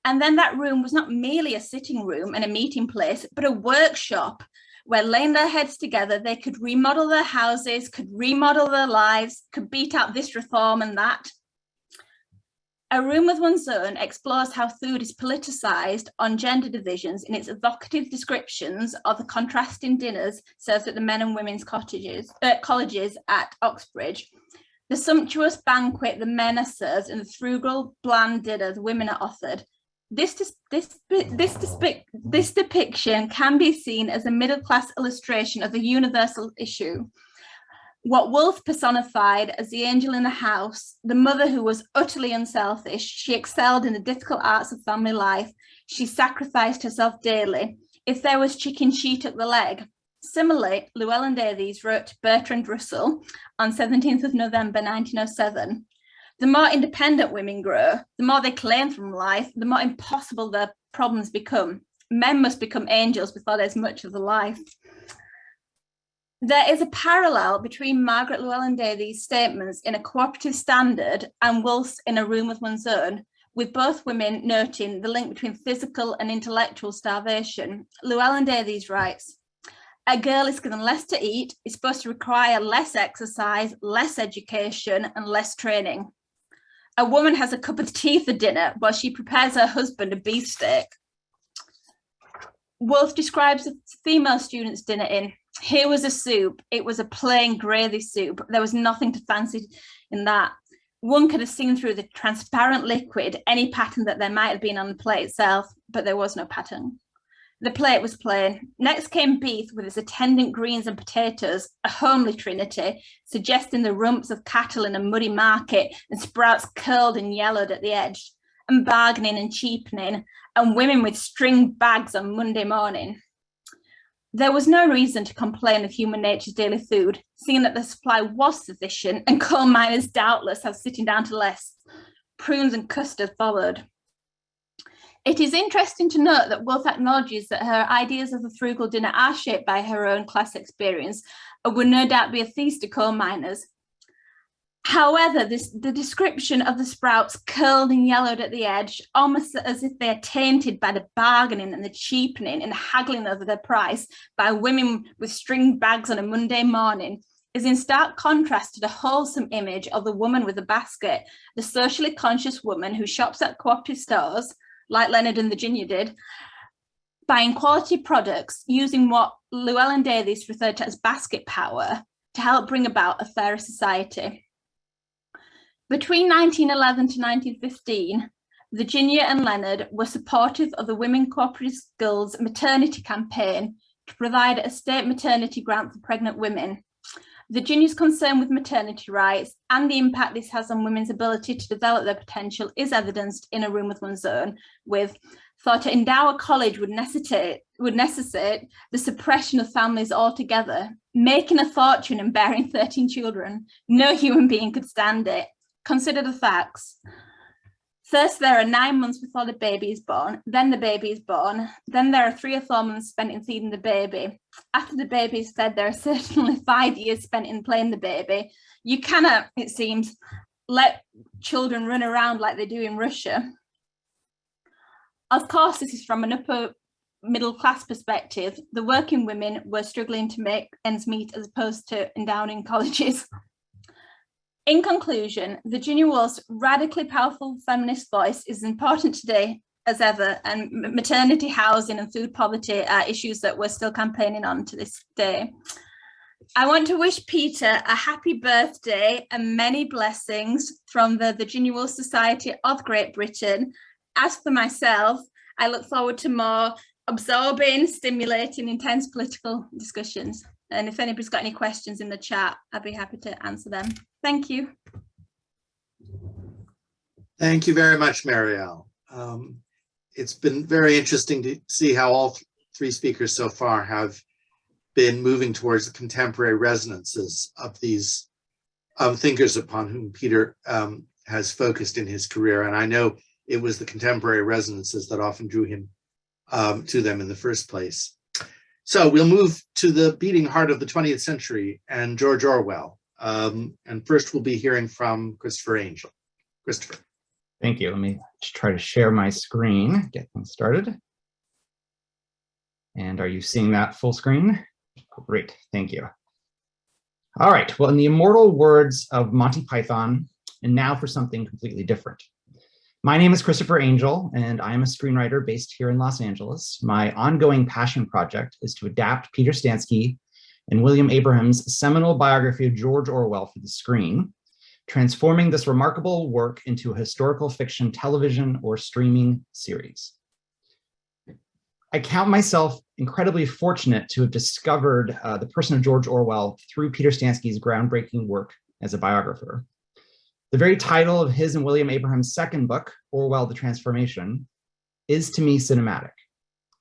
And then that room was not merely a sitting room and a meeting place, but a workshop where, laying their heads together, they could remodel their houses, could remodel their lives, could beat out this reform and that. A Room with One's Own explores how food is politicised on gender divisions in its evocative descriptions of the contrasting dinners served at the men and women's colleges at Oxbridge, the sumptuous banquet the men are served, and the frugal, bland dinner the women are offered. This depiction can be seen as a middle-class illustration of a universal issue. What Woolf personified as the angel in the house, the mother who was utterly unselfish, she excelled in the difficult arts of family life, she sacrificed herself daily. If there was chicken, she took the leg. Similarly, Llewellyn Davies wrote to Bertrand Russell on 17th of November 1907, the more independent women grow, the more they claim from life, the more impossible their problems become. Men must become angels before there's much of the life. There is a parallel between Margaret Llewellyn Davies' statements in A Cooperative Standard and Woolf's In a Room with One's Own, with both women noting the link between physical and intellectual starvation. Llewellyn Davies writes, a girl is given less to eat, is supposed to require less exercise, less education, and less training. A woman has a cup of tea for dinner while she prepares her husband a beefsteak. Woolf describes a female student's dinner in, here was a soup. It was a plain gravy soup. There was nothing to fancy in that. One could have seen through the transparent liquid any pattern that there might have been on the plate itself, but there was no pattern. The plate was plain. Next came beef with its attendant greens and potatoes, a homely trinity, suggesting the rumps of cattle in a muddy market and sprouts curled and yellowed at the edge, and bargaining and cheapening, and women with string bags on Monday morning. There was no reason to complain of human nature's daily food, seeing that the supply was sufficient and coal miners doubtless have sitting down to less. Prunes and custard followed. It is interesting to note that Woolf acknowledges that her ideas of a frugal dinner are shaped by her own class experience and would no doubt be a feast to coal miners. However, the description of the sprouts curled and yellowed at the edge, almost as if they are tainted by the bargaining and the cheapening and haggling over their price by women with string bags on a Monday morning, is in stark contrast to the wholesome image of the woman with a basket, the socially conscious woman who shops at cooperative stores, like Leonard and Virginia did, buying quality products, using what Llewellyn Davies referred to as basket power to help bring about a fairer society. Between 1911 to 1915, Virginia and Leonard were supportive of the Women Cooperative Guild's maternity campaign to provide a state maternity grant for pregnant women. Virginia's concern with maternity rights and the impact this has on women's ability to develop their potential is evidenced in A Room with One's Own, with thought to endow a college would necessitate the suppression of families altogether, making a fortune and bearing 13 children. No human being could stand it. Consider the facts. First, there are 9 months before the baby is born, then the baby is born, then there are 3 or 4 months spent in feeding the baby. After the baby is fed, there are certainly 5 years spent in playing the baby. You cannot, it seems, let children run around like they do in Russia. Of course, this is from an upper middle class perspective. The working women were struggling to make ends meet as opposed to endowing colleges. In conclusion, Virginia Woolf's radically powerful feminist voice is important today as ever, and maternity, housing and food poverty are issues that we're still campaigning on to this day. I want to wish Peter a happy birthday and many blessings from the Virginia Woolf Society of Great Britain. As for myself, I look forward to more absorbing, stimulating, intense political discussions. And if anybody's got any questions in the chat, I'd be happy to answer them. Thank you.
Thank you very much, Marielle. It's been very interesting to see how all 3 speakers so far have been moving towards the contemporary resonances of these thinkers upon whom Peter has focused in his career. And I know it was the contemporary resonances that often drew him to them in the first place. So we'll move to the beating heart of the 20th century and George Orwell. And first we'll be hearing from Christopher Angel. Christopher.
Thank you. Let me just try to share my screen, get things started. And are you seeing that full screen? Great, thank you. All right, well, in the immortal words of Monty Python, and now for something completely different. My name is Christopher Angel, and I am a screenwriter based here in Los Angeles. My ongoing passion project is to adapt Peter Stansky and William Abraham's seminal biography of George Orwell for the screen, transforming this remarkable work into a historical fiction television or streaming series. I count myself incredibly fortunate to have discovered the person of George Orwell through Peter Stansky's groundbreaking work as a biographer. The very title of his and William Abraham's second book, Orwell: The Transformation, is to me cinematic.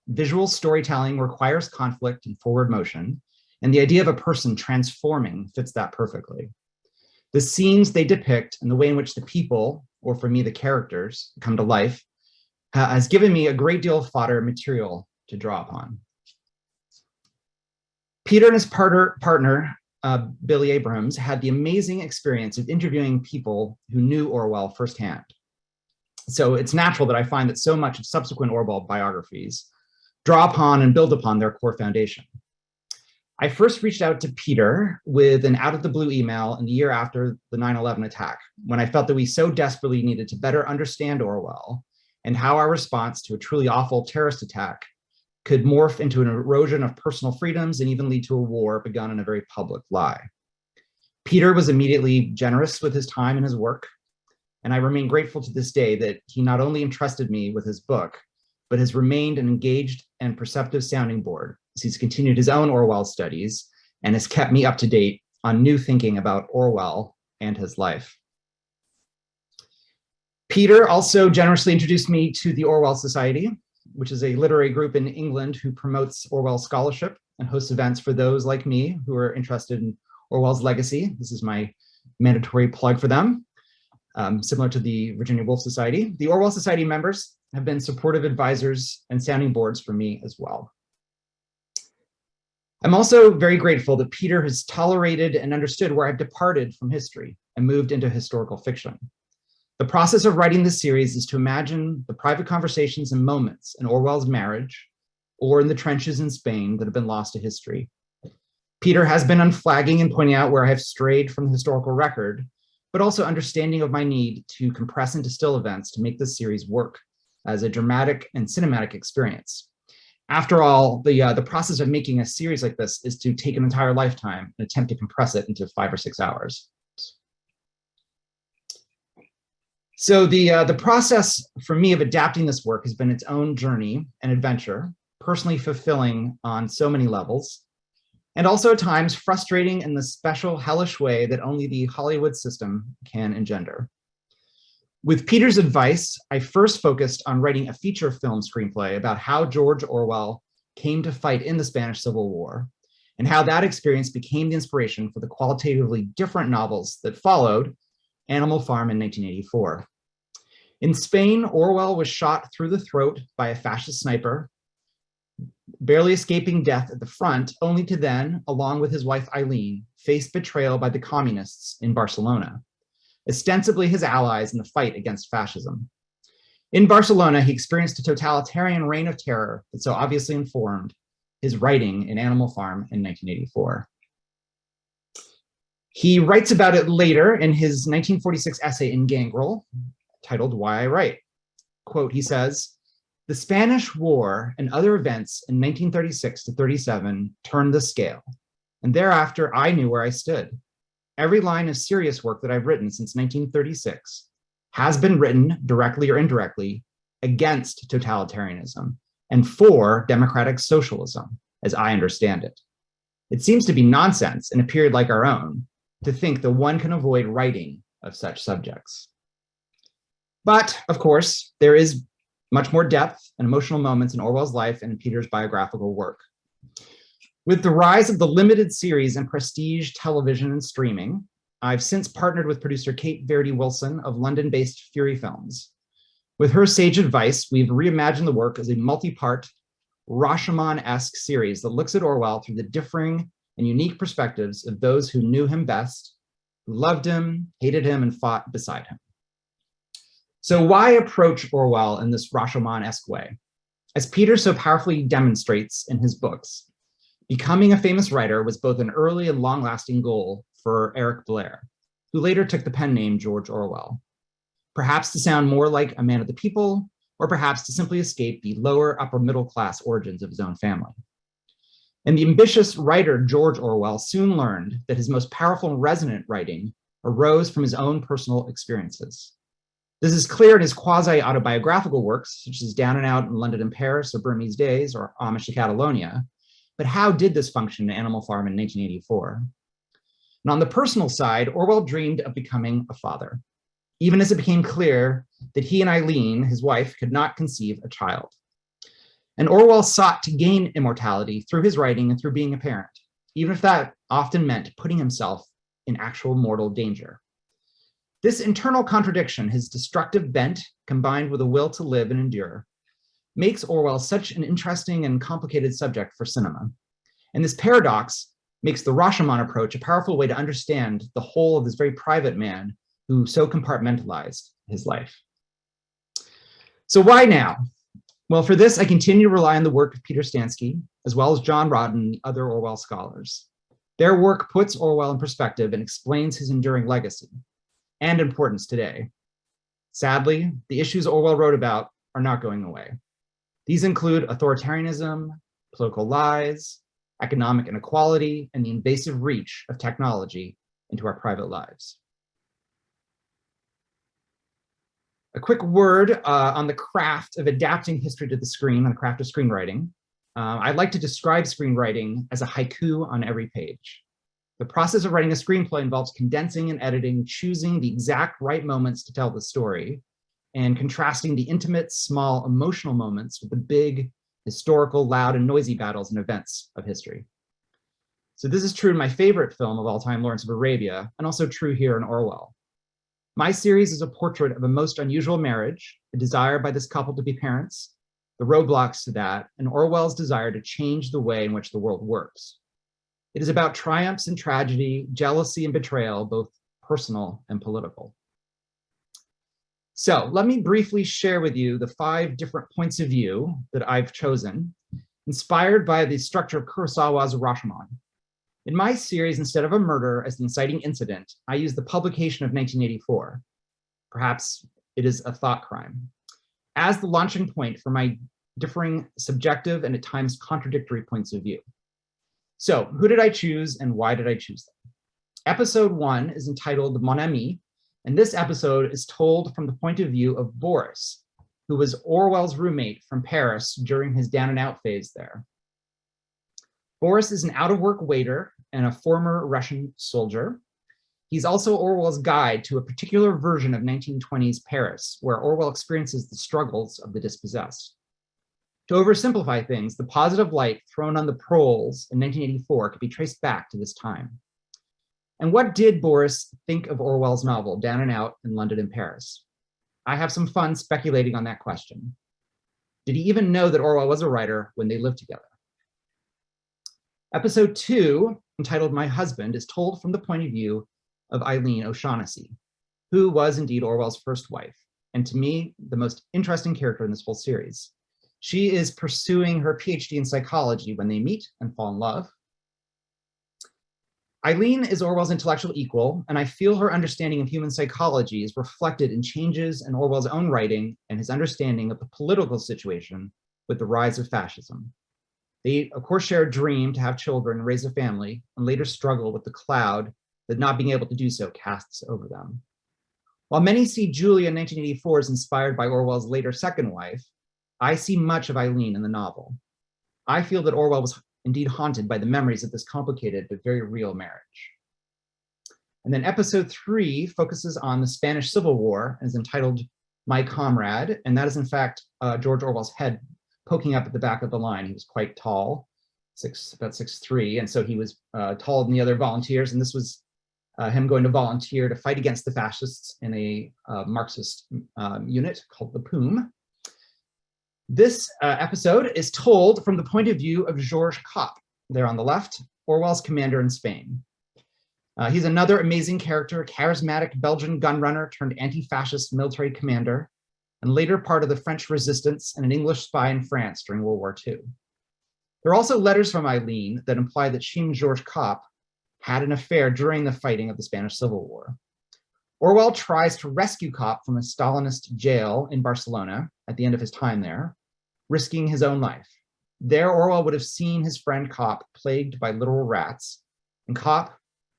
Visual storytelling requires conflict and forward motion, and the idea of a person transforming fits that perfectly. The scenes they depict and the way in which the people, or for me, the characters, come to life, has given me a great deal of fodder material to draw upon. Peter and his partner, Billy Abrahams, had the amazing experience of interviewing people who knew Orwell firsthand. So it's natural that I find that so much of subsequent Orwell biographies draw upon and build upon their core foundation. I first reached out to Peter with an out-of-the-blue email in the year after the 9/11 attack, when I felt that we so desperately needed to better understand Orwell and how our response to a truly awful terrorist attack could morph into an erosion of personal freedoms and even lead to a war begun in a very public lie. Peter was immediately generous with his time and his work, and I remain grateful to this day that he not only entrusted me with his book, but has remained an engaged and perceptive sounding board as he's continued his own Orwell studies and has kept me up to date on new thinking about Orwell and his life. Peter also generously introduced me to the Orwell Society, which is a literary group in England who promotes Orwell scholarship and hosts events for those like me who are interested in Orwell's legacy. This is my mandatory plug for them, similar to the Virginia Woolf Society. The Orwell Society members have been supportive advisors and sounding boards for me as well. I'm also very grateful that Peter has tolerated and understood where I've departed from history and moved into historical fiction. The process of writing this series is to imagine the private conversations and moments in Orwell's marriage or in the trenches in Spain that have been lost to history. Peter has been unflagging in pointing out where I have strayed from the historical record, but also understanding of my need to compress and distill events to make this series work as a dramatic and cinematic experience. After all, the process of making a series like this is to take an entire lifetime and attempt to compress it into 5 or 6 hours. So the process for me of adapting this work has been its own journey and adventure, personally fulfilling on so many levels, and also at times frustrating in the special hellish way that only the Hollywood system can engender. With Peter's advice, I first focused on writing a feature film screenplay about how George Orwell came to fight in the Spanish Civil War, and how that experience became the inspiration for the qualitatively different novels that followed, Animal Farm in 1984. In Spain, Orwell was shot through the throat by a fascist sniper, barely escaping death at the front, only to then, along with his wife Eileen, face betrayal by the communists in Barcelona, ostensibly his allies in the fight against fascism. In Barcelona, he experienced a totalitarian reign of terror that so obviously informed his writing in Animal Farm in 1984. He writes about it later in his 1946 essay in Gangrel, titled Why I Write. Quote, he says, "The Spanish War and other events in 1936 to 37 turned the scale, and thereafter I knew where I stood. Every line of serious work that I've written since 1936 has been written, directly or indirectly, against totalitarianism and for democratic socialism, as I understand it. It seems to be nonsense in a period like our own to think that one can avoid writing of such subjects." But, of course, there is much more depth and emotional moments in Orwell's life and in Peter's biographical work. With the rise of the limited series and prestige television and streaming, I've since partnered with producer Kate Verity-Wilson of London-based Fury Films. With her sage advice, we've reimagined the work as a multi-part, Rashomon-esque series that looks at Orwell through the differing and unique perspectives of those who knew him best, who loved him, hated him, and fought beside him. So why approach Orwell in this Rashomon-esque way? As Peter so powerfully demonstrates in his books, becoming a famous writer was both an early and long-lasting goal for Eric Blair, who later took the pen name George Orwell. Perhaps to sound more like a man of the people, or perhaps to simply escape the lower upper middle class origins of his own family. And the ambitious writer George Orwell soon learned that his most powerful and resonant writing arose from his own personal experiences. This is clear in his quasi-autobiographical works, such as Down and Out in London and Paris, or Burmese Days, or Homage to Catalonia. But how did this function in Animal Farm in 1984? And on the personal side, Orwell dreamed of becoming a father, even as it became clear that he and Eileen, his wife, could not conceive a child. And Orwell sought to gain immortality through his writing and through being a parent, even if that often meant putting himself in actual mortal danger. This internal contradiction, his destructive bent, combined with a will to live and endure, makes Orwell such an interesting and complicated subject for cinema. And this paradox makes the Rashomon approach a powerful way to understand the whole of this very private man who so compartmentalized his life. So why now? Well, for this, I continue to rely on the work of Peter Stansky, as well as John Rodden and other Orwell scholars. Their work puts Orwell in perspective and explains his enduring legacy and importance today. Sadly, the issues Orwell wrote about are not going away. These include authoritarianism, political lies, economic inequality, and the invasive reach of technology into our private lives. A quick word on the craft of adapting history to the screen, on the craft of screenwriting. I'd like to describe screenwriting as a haiku on every page. The process of writing a screenplay involves condensing and editing, choosing the exact right moments to tell the story, and contrasting the intimate, small, emotional moments with the big, historical, loud, and noisy battles and events of history. So this is true in my favorite film of all time, Lawrence of Arabia, and also true here in Orwell. My series is a portrait of a most unusual marriage, a desire by this couple to be parents, the roadblocks to that, and Orwell's desire to change the way in which the world works. It is about triumphs and tragedy, jealousy and betrayal, both personal and political. So let me briefly share with you the 5 different points of view that I've chosen, inspired by the structure of Kurosawa's Rashomon. In my series, instead of a murder as the inciting incident, I use the publication of 1984. Perhaps it is a thought crime, as the launching point for my differing subjective and at times contradictory points of view. So who did I choose and why did I choose them? Episode 1 is entitled Mon Ami, and this episode is told from the point of view of Boris, who was Orwell's roommate from Paris during his down and out phase there. Boris is an out-of-work waiter and a former Russian soldier. He's also Orwell's guide to a particular version of 1920s Paris, where Orwell experiences the struggles of the dispossessed. To oversimplify things, the positive light thrown on the proles in 1984 could be traced back to this time. And what did Boris think of Orwell's novel, Down and Out in London and Paris? I have some fun speculating on that question. Did he even know that Orwell was a writer when they lived together? Episode 2, entitled My Husband, is told from the point of view of Eileen O'Shaughnessy, who was indeed Orwell's first wife, and to me, the most interesting character in this whole series. She is pursuing her PhD in psychology when they meet and fall in love. Eileen is Orwell's intellectual equal, and I feel her understanding of human psychology is reflected in changes in Orwell's own writing and his understanding of the political situation with the rise of fascism. They, of course, share a dream to have children and raise a family, and later struggle with the cloud that not being able to do so casts over them. While many see Julia in 1984 as inspired by Orwell's later second wife, I see much of Eileen in the novel. I feel that Orwell was indeed haunted by the memories of this complicated but very real marriage. And then episode 3 focuses on the Spanish Civil War and is entitled My Comrade, and that is in fact George Orwell's head poking up at the back of the line. He was quite tall, about 6'3", and so he was taller than the other volunteers, and this was him going to volunteer to fight against the fascists in a Marxist unit called the POOM. This episode is told from the point of view of George Kopp, there on the left, Orwell's commander in Spain. He's another amazing character, charismatic Belgian gunrunner turned anti-fascist military commander, and later part of the French resistance and an English spy in France during World War II. There are also letters from Eileen that imply that she and George Kopp had an affair during the fighting of the Spanish Civil War. Orwell tries to rescue Kopp from a Stalinist jail in Barcelona at the end of his time there, risking his own life. There, Orwell would have seen his friend Kopp plagued by literal rats, and Kopp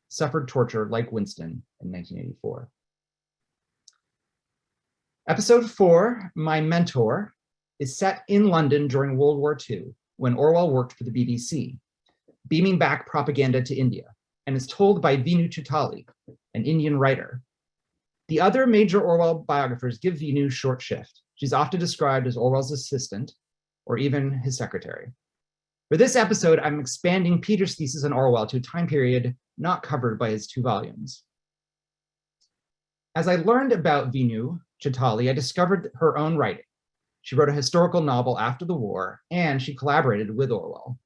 suffered torture like Winston in 1984. Episode 4, My Mentor, is set in London during World War II, when Orwell worked for the BBC, beaming back propaganda to India, and is told by Vinu Chitali, an Indian writer. The other major Orwell biographers give Vinu short shift. She's often described as Orwell's assistant, or even his secretary. For this episode, I'm expanding Peter's thesis on Orwell to a time period not covered by his 2 volumes. As I learned about Vinu Chitali, I discovered her own writing. She wrote a historical novel after the war, and she collaborated with Orwell.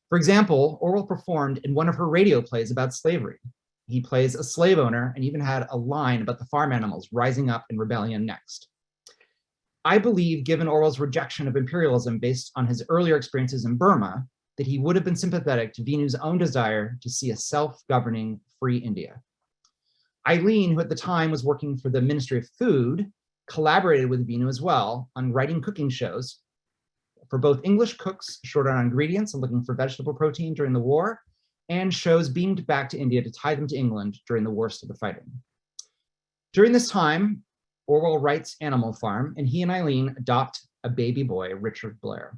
For example, Orwell performed in one of her radio plays about slavery. He plays a slave owner and even had a line about the farm animals rising up in rebellion next. I believe, given Orwell's rejection of imperialism based on his earlier experiences in Burma, that he would have been sympathetic to Vinu's own desire to see a self-governing free India. Eileen, who at the time was working for the Ministry of Food, collaborated with Vinu as well on writing cooking shows for both English cooks short on ingredients and looking for vegetable protein during the war, and shows beamed back to India to tie them to England during the worst of the fighting. During this time, Orwell writes Animal Farm, and he and Eileen adopt a baby boy, Richard Blair.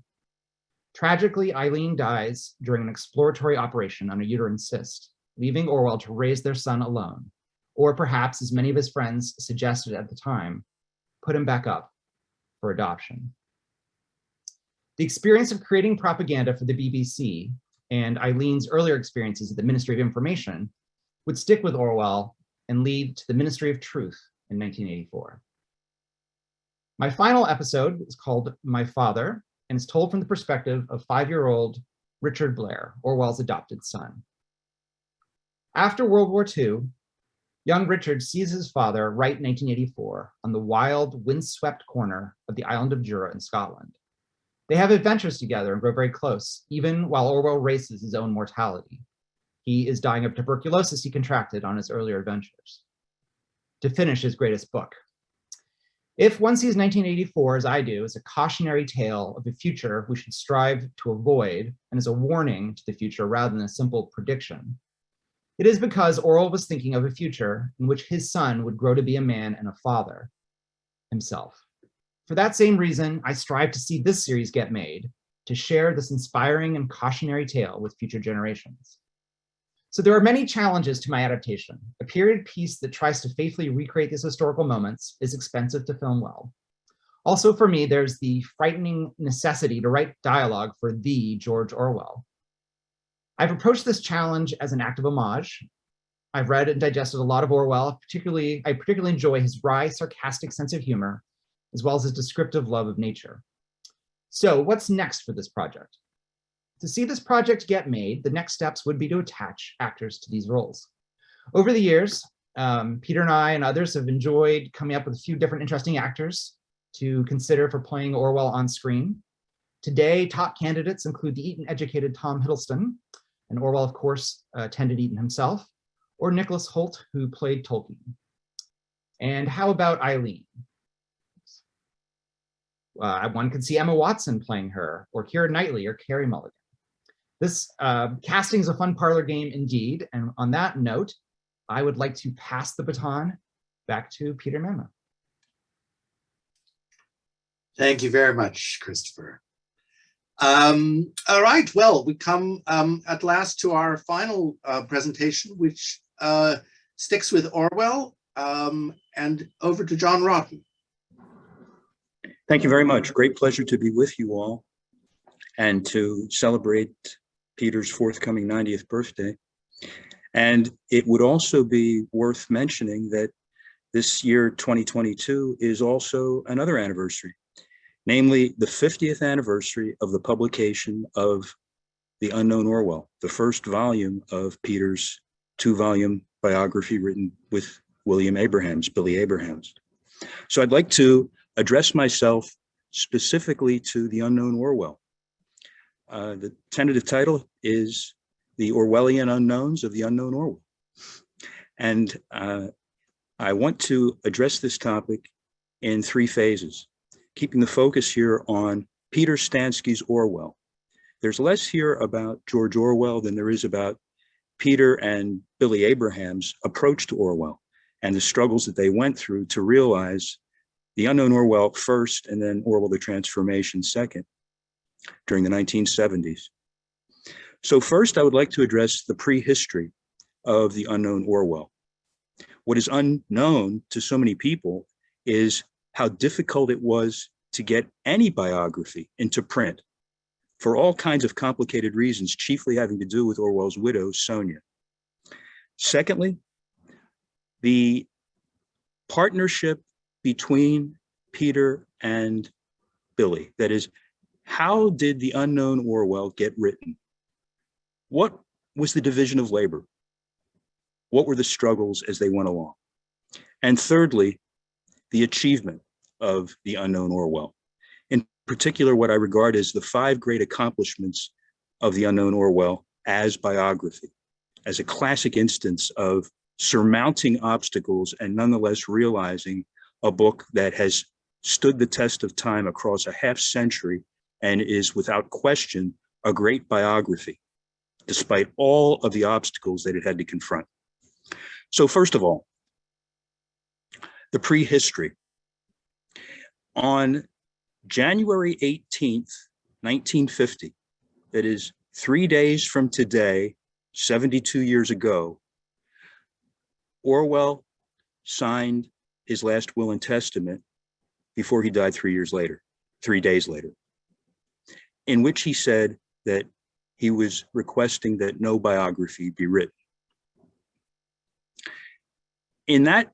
Tragically, Eileen dies during an exploratory operation on a uterine cyst, leaving Orwell to raise their son alone, or perhaps, as many of his friends suggested at the time, put him back up for adoption. The experience of creating propaganda for the BBC and Eileen's earlier experiences at the Ministry of Information would stick with Orwell and lead to the Ministry of Truth in 1984. My final episode is called My Father, and is told from the perspective of 5-year-old Richard Blair, Orwell's adopted son. After World War II, young Richard sees his father write in 1984 on the wild, windswept corner of the island of Jura in Scotland. They have adventures together and grow very close, even while Orwell races his own mortality. He is dying of tuberculosis he contracted on his earlier adventures. To finish his greatest book. If one sees 1984, as I do, as a cautionary tale of a future we should strive to avoid, and as a warning to the future rather than a simple prediction, it is because Orwell was thinking of a future in which his son would grow to be a man and a father himself. For that same reason, I strive to see this series get made, to share this inspiring and cautionary tale with future generations. So there are many challenges to my adaptation. A period piece that tries to faithfully recreate these historical moments is expensive to film well. Also for me, there's the frightening necessity to write dialogue for the George Orwell. I've approached this challenge as an act of homage. I've read and digested a lot of Orwell. I particularly enjoy his wry, sarcastic sense of humor, as well as his descriptive love of nature. So what's next for this project? To see this project get made, the next steps would be to attach actors to these roles. Over the years, Peter and I and others have enjoyed coming up with a few different interesting actors to consider for playing Orwell on screen. Today, top candidates include the Eton-educated Tom Hiddleston, and Orwell, of course, attended Eton himself, or Nicholas Hoult, who played Tolkien. And how about Eileen? One could see Emma Watson playing her, or Keira Knightley, or Carey Mulligan. This casting is a fun parlor game indeed. And on that note, I would like to pass the baton back to Peter Mandler.
Thank you very much, Christopher. All right, well, we come at last to our final presentation, which sticks with Orwell, and over to John Rodden.
Thank you very much. Great pleasure to be with you all and to celebrate Peter's forthcoming 90th birthday. And it would also be worth mentioning that this year, 2022, is also another anniversary, namely the 50th anniversary of the publication of The Unknown Orwell, the first volume of Peter's 2-volume biography written with Billy Abrahams. So I'd like to address myself specifically to The Unknown Orwell. The tentative title is The Orwellian Unknowns of the Unknown Orwell. And I want to address this topic in 3 phases, keeping the focus here on Peter Stansky's Orwell. There's less here about George Orwell than there is about Peter and Billy Abrahams' approach to Orwell and the struggles that they went through to realize The Unknown Orwell first, and then Orwell the Transformation second, during the 1970s. So first, I would like to address the prehistory of The Unknown Orwell. What is unknown to so many people is how difficult it was to get any biography into print for all kinds of complicated reasons, chiefly having to do with Orwell's widow, Sonia. Secondly, the partnership between Peter and Billy, that is, how did The Unknown Orwell get written? What was the division of labor? What were the struggles as they went along? And thirdly, the achievement of The Unknown Orwell. In particular, what I regard as the 5 great accomplishments of The Unknown Orwell as biography, as a classic instance of surmounting obstacles and nonetheless realizing a book that has stood the test of time across a half-century and is without question a great biography, despite all of the obstacles that it had to confront. So first of all, the prehistory. On January 18th, 1950, that is 3 days from today, 72 years ago, Orwell signed his last will and testament before he died 3 days later, in which he said that he was requesting that no biography be written. In that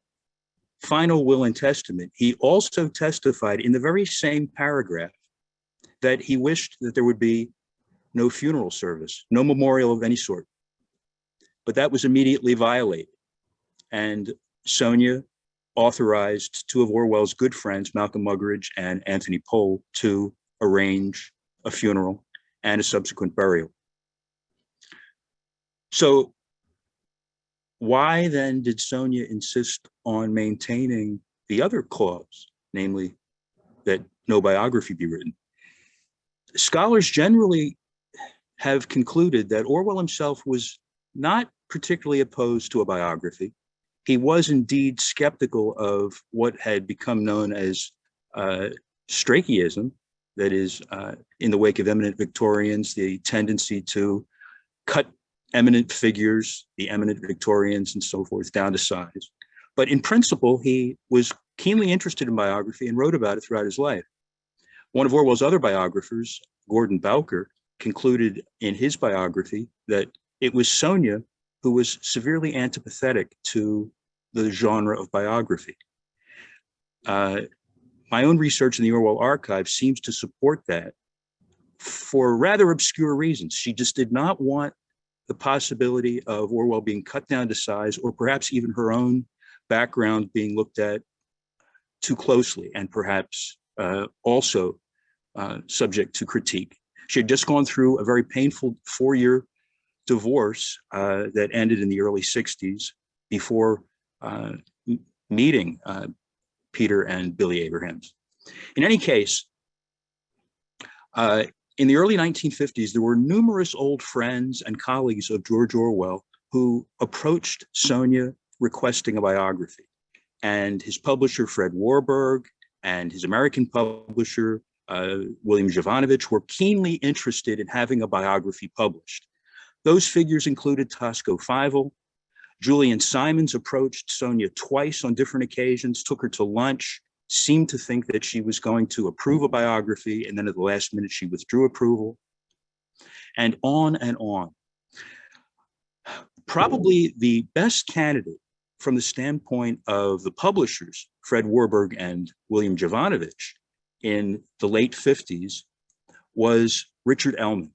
final will and testament, he also testified in the very same paragraph that he wished that there would be no funeral service, no memorial of any sort. But that was immediately violated. And Sonia authorized two of Orwell's good friends, Malcolm Muggeridge and Anthony Pohl, to arrange a funeral and a subsequent burial. So why then did Sonia insist on maintaining the other clause, namely that no biography be written? Scholars generally have concluded that Orwell himself was not particularly opposed to a biography. He was indeed skeptical of what had become known as Stracheyism, that is, in the wake of eminent Victorians, the tendency to cut eminent figures, the eminent Victorians and so forth, down to size. But in principle, he was keenly interested in biography and wrote about it throughout his life. One of Orwell's other biographers, Gordon Bowker, concluded in his biography that it was Sonia who was severely antipathetic to the genre of biography. My own research in the Orwell archive seems to support that for rather obscure reasons. She just did not want the possibility of Orwell being cut down to size, or perhaps even her own background being looked at too closely and perhaps also subject to critique. She had just gone through a very painful 4-year divorce that ended in the early 60s before meeting Peter and Billy Abrahams. In any case, in the early 1950s, there were numerous old friends and colleagues of George Orwell who approached Sonia requesting a biography. And his publisher, Fred Warburg, and his American publisher, William Jovanovich, were keenly interested in having a biography published. Those figures included Tosco Fievel. Julian Simons approached Sonia twice on different occasions, took her to lunch, seemed to think that she was going to approve a biography, and then at the last minute she withdrew approval, and on and on. Probably the best candidate from the standpoint of the publishers, Fred Warburg and William Jovanovich, in the late 50s was Richard Ellman.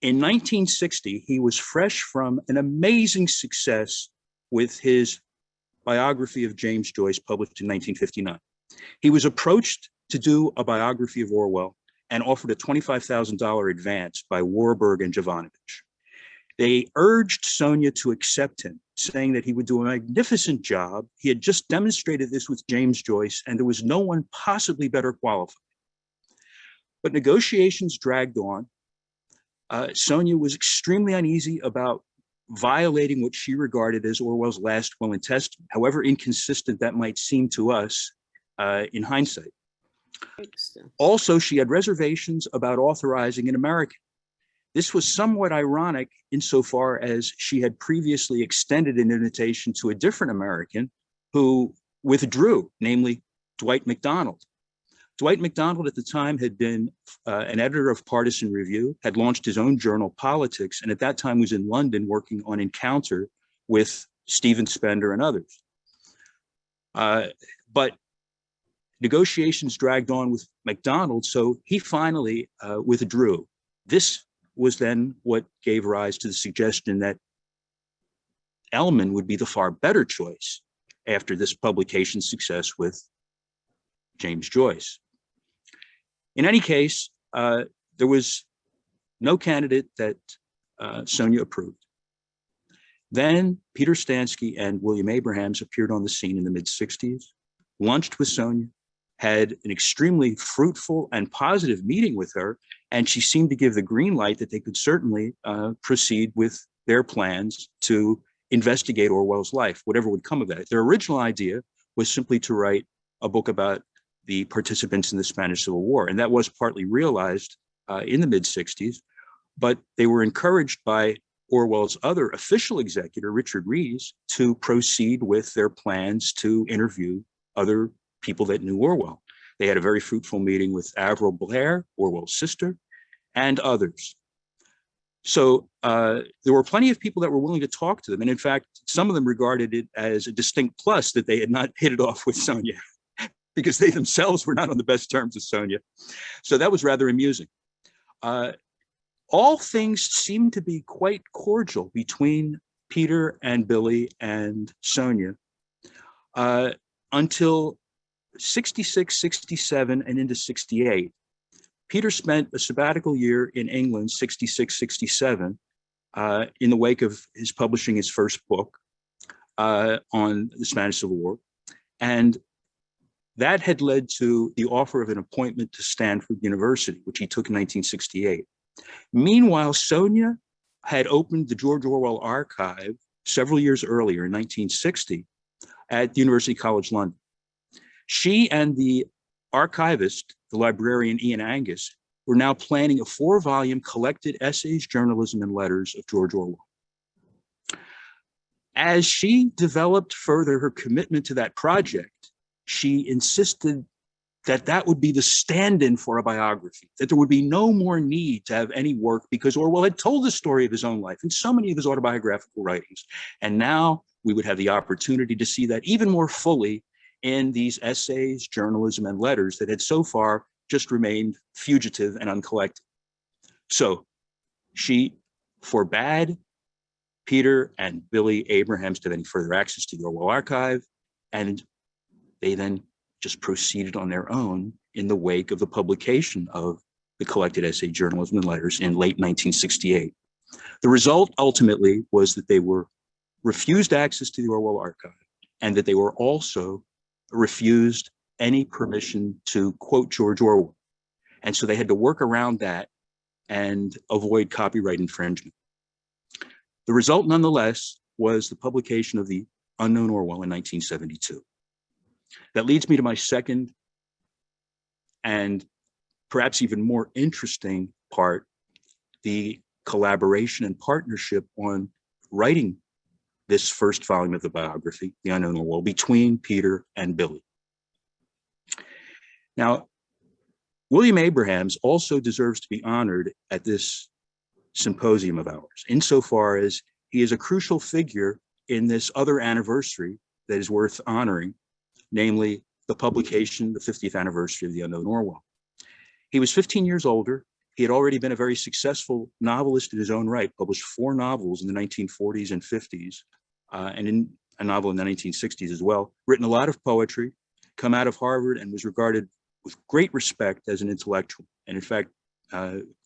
In 1960, he was fresh from an amazing success with his biography of James Joyce, published in 1959. He was approached to do a biography of Orwell and offered a $25,000 advance by Warburg and Jovanovich. They urged Sonia to accept him, saying that he would do a magnificent job. He had just demonstrated this with James Joyce, and there was no one possibly better qualified. But negotiations dragged on. Sonia was extremely uneasy about violating what she regarded as Orwell's last will and testament, however inconsistent that might seem to us in hindsight. Also, she had reservations about authorizing an American. This was somewhat ironic insofar as she had previously extended an invitation to a different American who withdrew, namely Dwight MacDonald. Dwight MacDonald at the time had been an editor of Partisan Review, had launched his own journal, Politics, and at that time was in London working on Encounter with Stephen Spender and others. But negotiations dragged on with MacDonald, so he finally withdrew. This was then what gave rise to the suggestion that Ellman would be the far better choice after this publication success with James Joyce. In any case, there was no candidate that Sonia approved. Then Peter Stansky and William Abrahams appeared on the scene in the mid-60s, lunched with Sonia, had an extremely fruitful and positive meeting with her, and she seemed to give the green light that they could certainly proceed with their plans to investigate Orwell's life, whatever would come of that. Their original idea was simply to write a book about the participants in the Spanish Civil War, and that was partly realized in the mid-60s, but they were encouraged by Orwell's other official executor, Richard Rees, to proceed with their plans to interview other people that knew Orwell. They had a very fruitful meeting with Avril Blair, Orwell's sister, and others. So there were plenty of people that were willing to talk to them. And in fact, some of them regarded it as a distinct plus that they had not hit it off with Sonia because they themselves were not on the best terms with Sonia. So that was rather amusing. All things seemed to be quite cordial between Peter and Billy and Sonia until 66, 67, and into 68. Peter spent a sabbatical year in England, 66, 67, in the wake of his publishing his first book on the Spanish Civil War. And that had led to the offer of an appointment to Stanford University, which he took in 1968. Meanwhile, Sonia had opened the George Orwell archive several years earlier in 1960 at the University College London. She and the archivist, the librarian Ian Angus, were now planning a 4-volume collected essays, journalism, and letters of George Orwell. As she developed further her commitment to that project, she insisted that that would be the stand-in for a biography, that there would be no more need to have any work because Orwell had told the story of his own life in so many of his autobiographical writings. And now we would have the opportunity to see that even more fully in these essays, journalism, and letters that had so far just remained fugitive and uncollected. So she forbade Peter and Billy Abrahams to have any further access to the Orwell archive, and they then just proceeded on their own in the wake of the publication of the collected essay, journalism, and letters in late 1968. The result ultimately was that they were refused access to the Orwell archive and that they were also refused any permission to quote George Orwell. And so they had to work around that and avoid copyright infringement. The result, nonetheless, was the publication of The Unknown Orwell in 1972. That leads me to my second and perhaps even more interesting part, the collaboration and partnership on writing this first volume of the biography, The Unknown Orwell, between Peter and Billy. Now, William Abrahams also deserves to be honored at this symposium of ours, insofar as he is a crucial figure in this other anniversary that is worth honoring, namely the publication, the 50th anniversary of The Unknown Orwell. He was 15 years older. He had already been a very successful novelist in his own right, published 4 novels in the 1940s and 50s, and in a novel in the 1960s as well, written a lot of poetry, come out of Harvard, and was regarded with great respect as an intellectual. And in fact,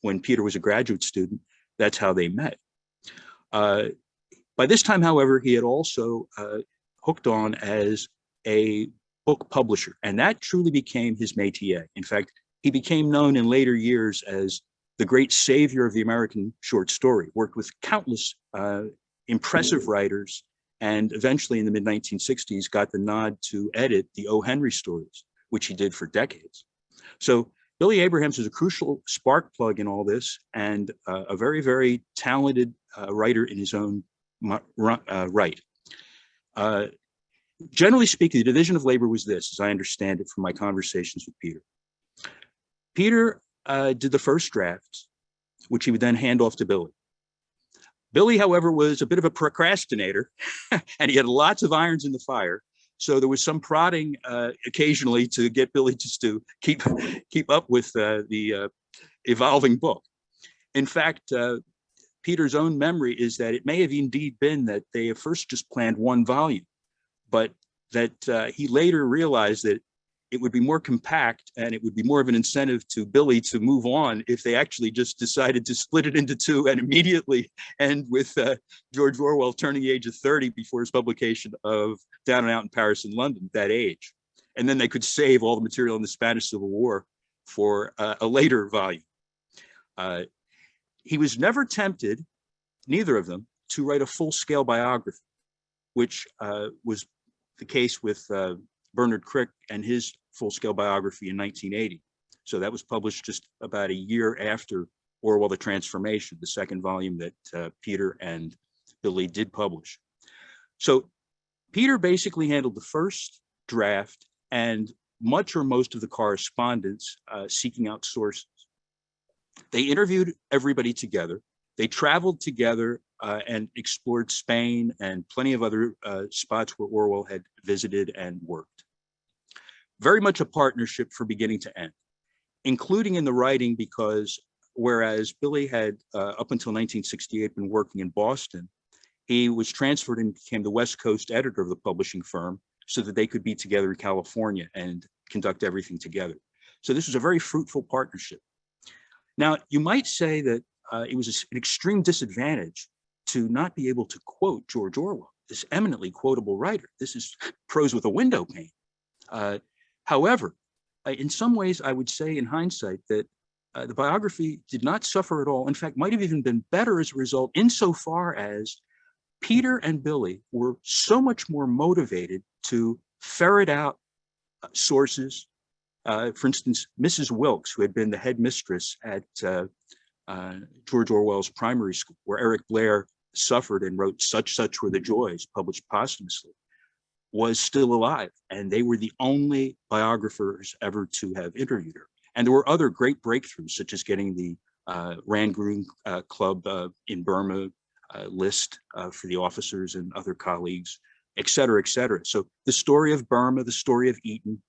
when Peter was a graduate student, that's how they met. By this time, however, he had also hooked on as a book publisher, and that truly became his métier. In fact, he became known in later years as the great savior of the American short story, worked with countless impressive writers, and eventually in the mid-1960s got the nod to edit the O. Henry stories, which he did for decades. So Billy Abrahams is a crucial spark plug in all this, and a very, very talented writer in his own right. Generally speaking, the division of labor was this, as I understand it from my conversations with Peter. Peter did the first draft, which he would then hand off to Billy. Billy, however, was a bit of a procrastinator, and he had lots of irons in the fire. So there was some prodding occasionally to get Billy just to keep up with the evolving book. In fact, Peter's own memory is that it may have indeed been that they at first just planned 1 volume, but that he later realized that it would be more compact and it would be more of an incentive to Billy to move on if they actually just decided to split it into 2 and immediately end with George Orwell turning the age of 30 before his publication of Down and Out in Paris and London at that age. And then they could save all the material in the Spanish Civil War for a later volume. He was never tempted, neither of them, to write a full-scale biography, which was the case with Bernard Crick and his full-scale biography in 1980. So that was published just about a year after Orwell, The Transformation, the second volume that Peter and Billy did publish. So Peter basically handled the first draft and much or most of the correspondence seeking out sources. They interviewed everybody together. They traveled together and explored Spain and plenty of other spots where Orwell had visited and worked. Very much a partnership from beginning to end, including in the writing, because whereas Billy had, up until 1968, been working in Boston, he was transferred and became the West Coast editor of the publishing firm so that they could be together in California and conduct everything together. So this was a very fruitful partnership. Now, you might say that it was an extreme disadvantage to not be able to quote George Orwell, this eminently quotable writer. This is prose with a window pane. However, in some ways, I would say in hindsight that the biography did not suffer at all. In fact, might have even been better as a result, insofar as Peter and Billy were so much more motivated to ferret out sources. For instance, Mrs. Wilkes, who had been the headmistress at George Orwell's primary school, where Eric Blair suffered and wrote Such Were the Joys, published posthumously, was still alive. And they were the only biographers ever to have interviewed her. And there were other great breakthroughs, such as getting the Rangoon Club in Burma list for the officers and other colleagues, et cetera, et cetera. So the story of Burma, the story of Eton,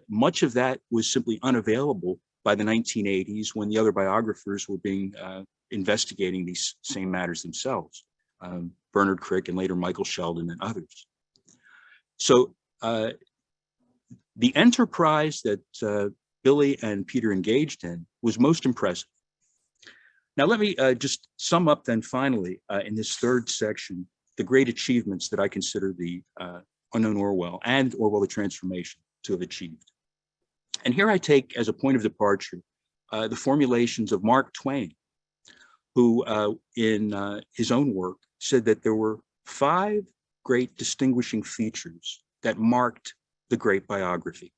much of that was simply unavailable by the 1980s when the other biographers were being investigating these same matters themselves, Bernard Crick and later Michael Sheldon and others. So the enterprise that Billy and Peter engaged in was most impressive. Now, let me just sum up then finally in this third section, the great achievements that I consider the Unknown Orwell and Orwell the Transformation to have achieved. And here I take as a point of departure the formulations of Mark Twain, who in his own work said that there were 5 great distinguishing features that marked the great biography.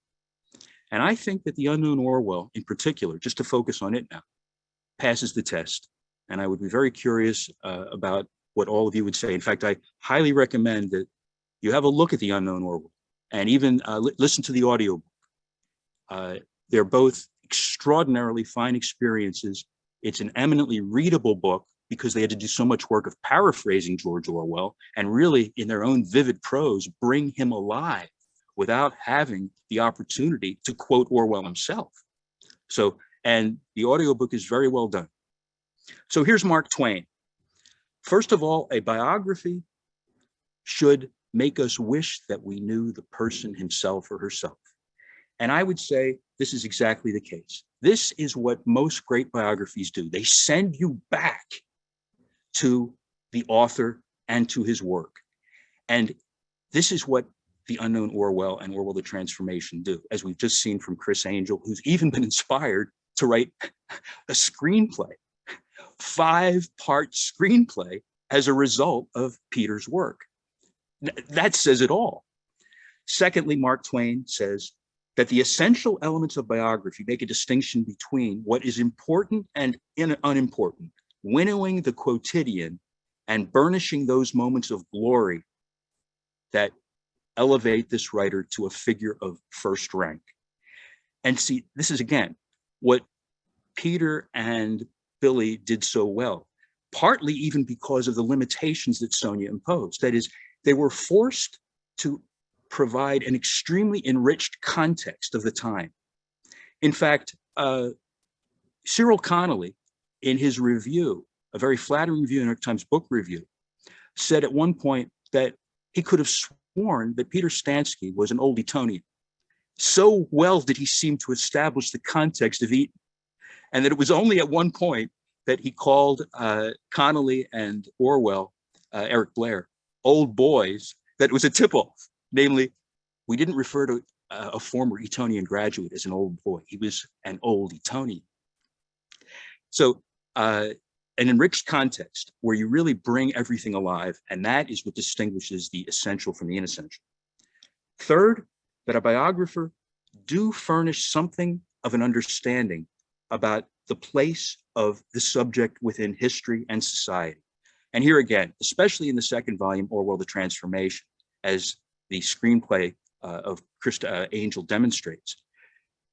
And I think that the Unknown Orwell in particular, just to focus on it now, passes the test. And I would be very curious about what all of you would say. In fact, I highly recommend that you have a look at the Unknown Orwell and even listen to the audiobook. They're both extraordinarily fine experiences. It's an eminently readable book because they had to do so much work of paraphrasing George Orwell and really in their own vivid prose bring him alive without having the opportunity to quote Orwell himself. So, and the audiobook is very well done. So here's Mark Twain. First of all, a biography should make us wish that we knew the person himself or herself. And I would say this is exactly the case. This is what most great biographies do. They send you back to the author and to his work. And this is what the Unknown Orwell and Orwell the Transformation do, as we've just seen from Chris Angel, who's even been inspired to write a screenplay, 5-part screenplay as a result of Peter's work. That says it all. Secondly, Mark Twain says that the essential elements of biography make a distinction between what is important and unimportant, winnowing the quotidian and burnishing those moments of glory that elevate this writer to a figure of first rank. And see, this is again what Peter and Billy did so well, partly even because of the limitations that Sonia imposed. That is, they were forced to provide an extremely enriched context of the time. In fact, Cyril Connolly, in his review, a very flattering review in New York Times Book Review, said at one point that he could have sworn that Peter Stansky was an old Etonian. So well did he seem to establish the context of Eton, and that it was only at one point that he called Connolly and Orwell, Eric Blair, old boys, that it was a tip-off. Namely, we didn't refer to a former Etonian graduate as an old boy. He was an old Etonian. So an enriched context where you really bring everything alive, and that is what distinguishes the essential from the inessential. Third, that a biographer do furnish something of an understanding about the place of the subject within history and society. And here again, especially in the second volume, Orwell the Transformation, as the screenplay of Krista Angel demonstrates,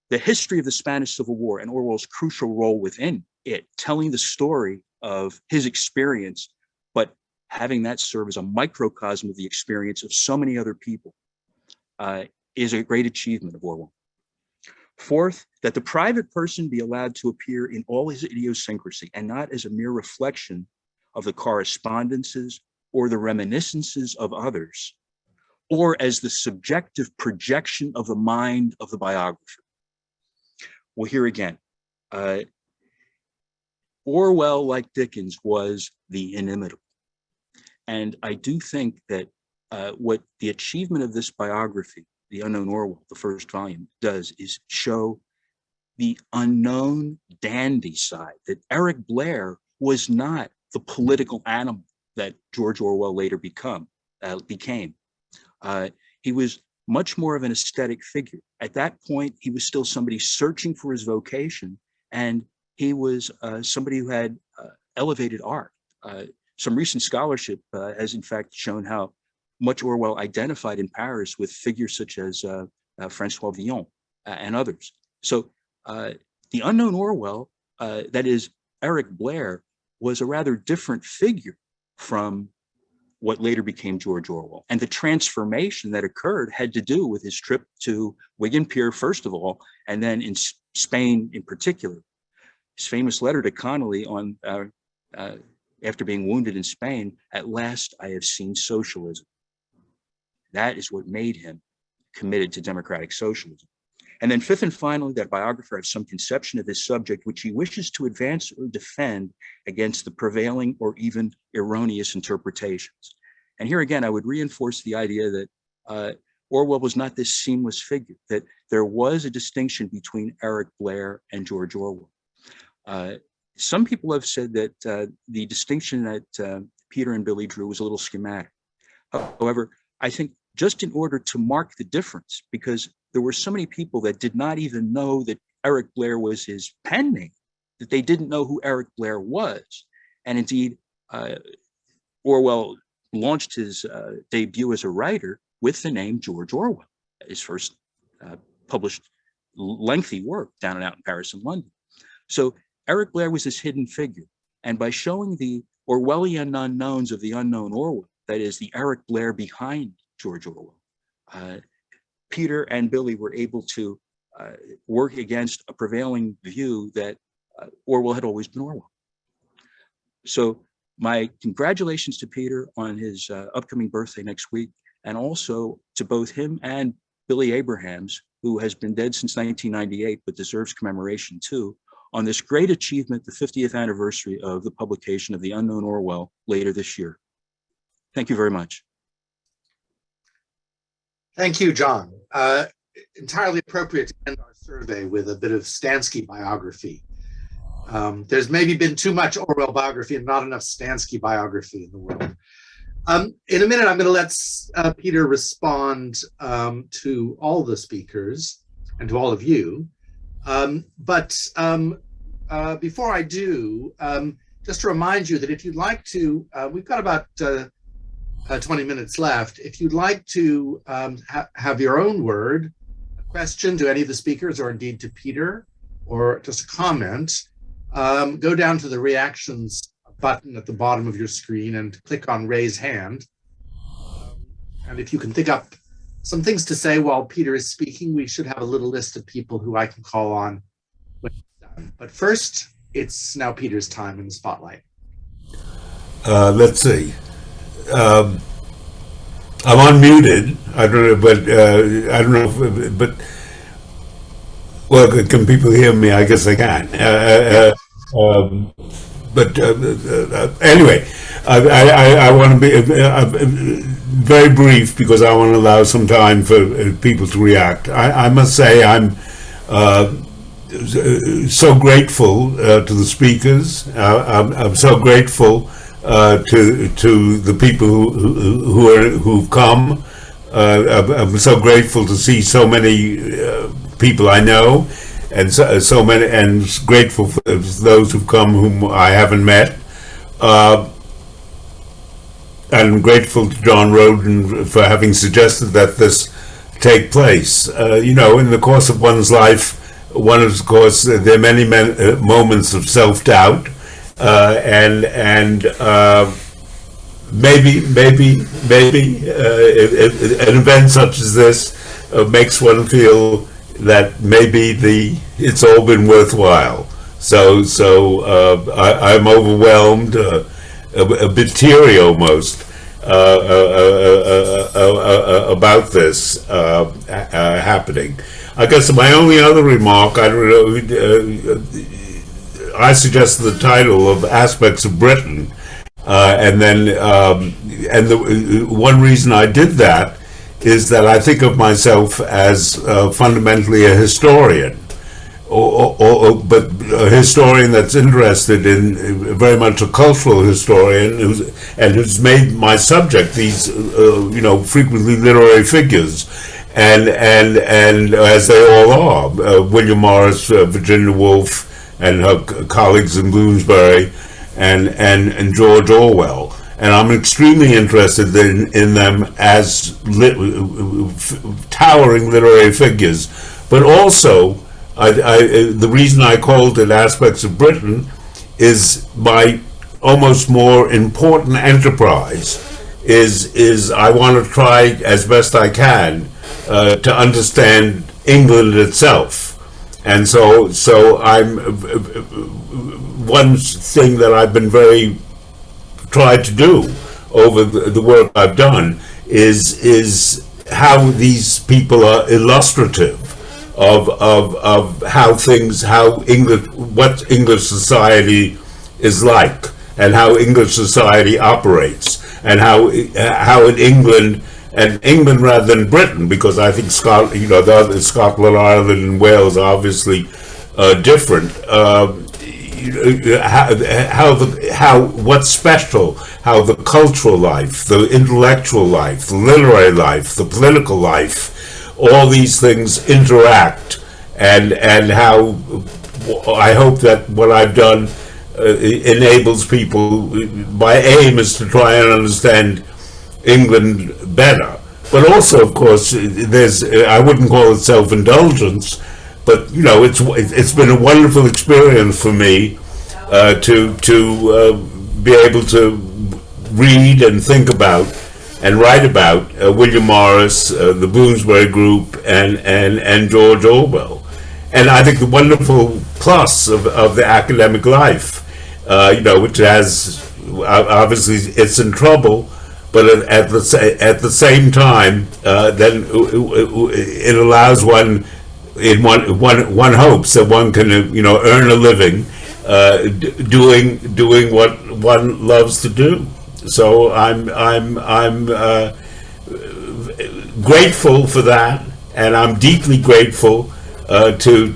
the history of the Spanish Civil War and Orwell's crucial role within it, telling the story of his experience, but having that serve as a microcosm of the experience of so many other people is a great achievement of Orwell. Fourth, that the private person be allowed to appear in all his idiosyncrasy and not as a mere reflection of the correspondences or the reminiscences of others, or as the subjective projection of the mind of the biographer. Well, here again, Orwell, like Dickens, was the inimitable. And I do think that what the achievement of this biography, The Unknown Orwell, the first volume, does is show the unknown dandy side, that Eric Blair was not the political animal that George Orwell later became. He was much more of an aesthetic figure. At that point, he was still somebody searching for his vocation, and he was somebody who had elevated art. Some recent scholarship has in fact shown how much Orwell identified in Paris with figures such as Francois Villon and others. So the Unknown Orwell, that is Eric Blair, was a rather different figure from what later became George Orwell. And the transformation that occurred had to do with his trip to Wigan Pier, first of all, and then in Spain in particular. His famous letter to Connolly on after being wounded in Spain, "At last I have seen socialism." That is what made him committed to democratic socialism. And then fifth and finally, that biographer has some conception of his subject which he wishes to advance or defend against the prevailing or even erroneous interpretations. And here again, I would reinforce the idea that Orwell was not this seamless figure, that there was a distinction between Eric Blair and George Orwell. Some people have said that the distinction that Peter and Billy drew was a little schematic. However, I think just in order to mark the difference, because there were so many people that did not even know that Eric Blair was his pen name, that they didn't know who Eric Blair was. And indeed, Orwell launched his debut as a writer with the name George Orwell, his first published lengthy work down and out in Paris and London. So Eric Blair was this hidden figure. And by showing the Orwellian unknowns of the unknown Orwell, that is the Eric Blair behind George Orwell, Peter and Billy were able to work against a prevailing view that Orwell had always been Orwell. So my congratulations to Peter on his upcoming birthday next week, and also to both him and Billy Abrahams, who has been dead since 1998 but deserves commemoration too, on this great achievement, the 50th anniversary of the publication of The Unknown Orwell later this year. Thank you very much.
Thank you, John. Entirely appropriate to end our survey with a bit of Stansky biography. There's maybe been too much Orwell biography and not enough Stansky biography in the world. In a minute, I'm going to let Peter respond to all the speakers and to all of you. But before I do, just to remind you that if you'd like to, we've got about 20 minutes left. If you'd like to have your own word, a question to any of the speakers, or indeed to Peter, or just a comment, go down to the reactions button at the bottom of your screen and click on raise hand. And if you can think up some things to say while Peter is speaking, we should have a little list of people who I can call on when it's done. But first, it's now Peter's time in the spotlight.
Let's see. I'm unmuted. I don't know, but I don't know if, but well, can people hear me? I guess they can. But anyway, I want to be very brief because I want to allow some time for people to react. I must say I'm so grateful to the speakers. I'm so grateful to the people who've come. I'm so grateful to see so many people I know, and so many, and grateful for those who've come whom I haven't met. I'm grateful to John Rodden for having suggested that this take place. You know, in the course of one's life, there are many moments of self-doubt, and maybe an event such as this makes one feel that maybe it's all been worthwhile. So I'm overwhelmed, a bit teary almost, about this happening. I guess my only other remark, I don't know, I suggested the title of Aspects of Britain, and the one reason I did that is that I think of myself as fundamentally a historian, but a historian that's interested in very much a cultural historian who's made my subject these frequently literary figures, and as they all are, William Morris, Virginia Woolf, and her colleagues in Bloomsbury, and George Orwell. And I'm extremely interested in them as towering literary figures. But also, the reason I called it Aspects of Britain is my almost more important enterprise is I want to try as best I can to understand England itself. And so I'm one thing that I've been very tried to do over the work I've done is how these people are illustrative of what English society is like, and how English society operates, and how in England, and England rather than Britain, because I think Scotland, Ireland, and Wales are obviously different. What's special, how the cultural life, the intellectual life, the literary life, the political life, all these things interact, and how I hope that what I've done enables people. My aim is to try and understand England better, but also, of course, I wouldn't call it self-indulgence, but it's been a wonderful experience for me to be able to read and think about and write about William Morris, the Bloomsbury Group, and George Orwell. And I think the wonderful plus of the academic life, which has obviously it's in trouble, but at the same time, then it allows one. One hopes that one can earn a living doing what one loves to do. So I'm grateful for that, and I'm deeply grateful to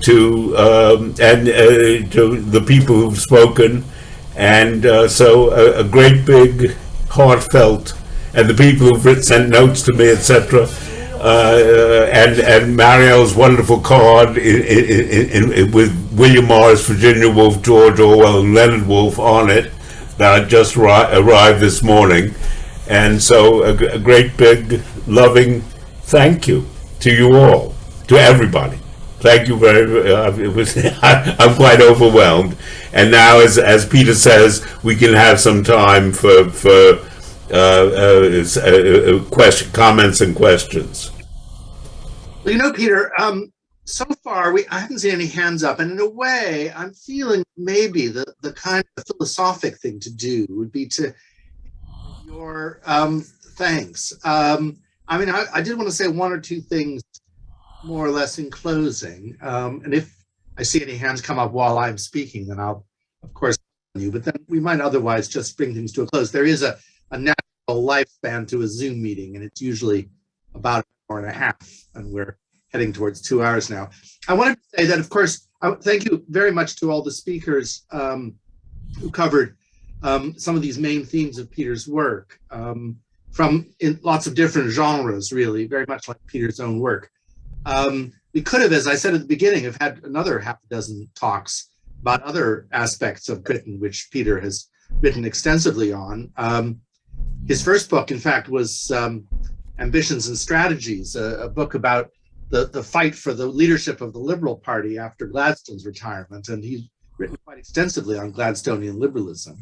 the people who've spoken, and so a great big heartfelt, and the people who've sent notes to me, etc. And Marielle's wonderful card with William Morris, Virginia Woolf, George Orwell, and Leonard Woolf on it that I just arrived this morning. And so a great big loving thank you to you all, to everybody. Thank you very much. I'm quite overwhelmed. And now, as Peter says, we can have some time for comments and questions.
Well, Peter, so far I haven't seen any hands up, and in a way, I'm feeling maybe the kind of philosophic thing to do would be to your thanks. I did want to say one or two things more or less in closing, and if I see any hands come up while I'm speaking, then I'll, of course, you. But then we might otherwise just bring things to a close. There is a natural lifespan to a Zoom meeting, and it's usually about an hour and a half, and we're heading towards 2 hours now. I wanted to say that, of course, thank you very much to all the speakers who covered some of these main themes of Peter's work, from in lots of different genres, really, very much like Peter's own work. We could have, as I said at the beginning, have had another half a dozen talks about other aspects of Britain, which Peter has written extensively on. His first book, in fact, was Ambitions and Strategies, a book about the fight for the leadership of the Liberal Party after Gladstone's retirement. And he written quite extensively on Gladstonian liberalism.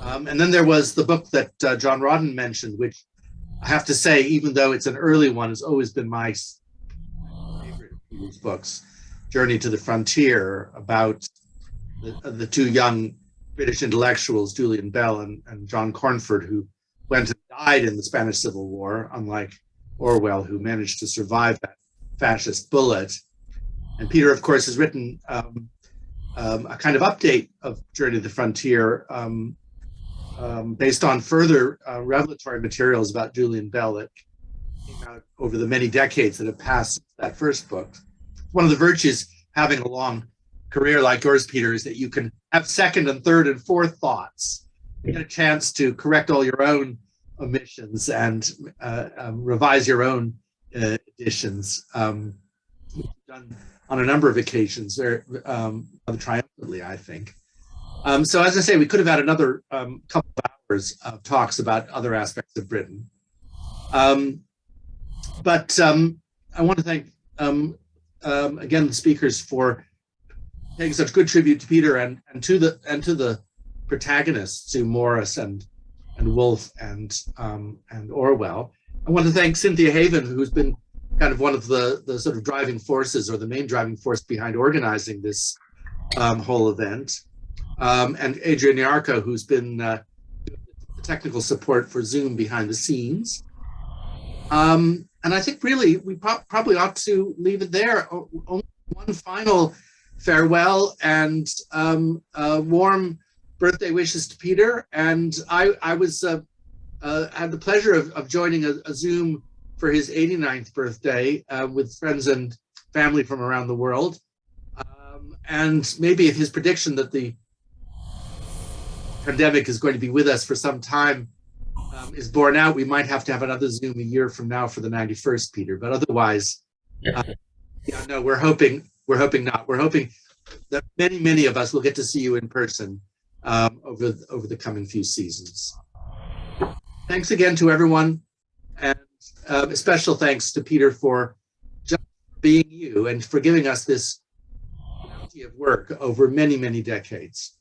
And then there was the book that John Rodden mentioned, which I have to say, even though it's an early one, has always been my favorite of Peter's books, Journey to the Frontier, about the two young British intellectuals, Julian Bell and John Cornford, who went and died in the Spanish Civil War, unlike Orwell, who managed to survive that fascist bullet. And Peter, of course, has written a kind of update of Journey to the Frontier based on further revelatory materials about Julian Bell that came out over the many decades that have passed since that first book. One of the virtues having a long career like yours, Peter, is that you can have second and third and fourth thoughts. You get a chance to correct all your own omissions and revise your own editions. We've done on a number of occasions, rather triumphantly, I think. So as I say, we could have had another couple of hours of talks about other aspects of Britain. But I want to thank, again, the speakers for paying such good tribute to Peter and to the protagonists, to Morris and Woolf and Orwell. I want to thank Cynthia Haven, who's been kind of one of the sort of driving forces, or the main driving force behind organizing this whole event. And Adrian Yarko, who's been the technical support for Zoom behind the scenes. And I think really we probably ought to leave it there. Only one final farewell and warm birthday wishes to Peter. And I was had the pleasure of joining a Zoom for his 89th birthday with friends and family from around the world. And maybe if his prediction that the pandemic is going to be with us for some time is borne out, we might have to have another Zoom a year from now for the 91st, Peter. But otherwise, no, we're hoping not. We're hoping that many of us will get to see you in person over the coming few seasons. Thanks again to everyone, and a special thanks to Peter for just being you and for giving us this bounty of work over many decades.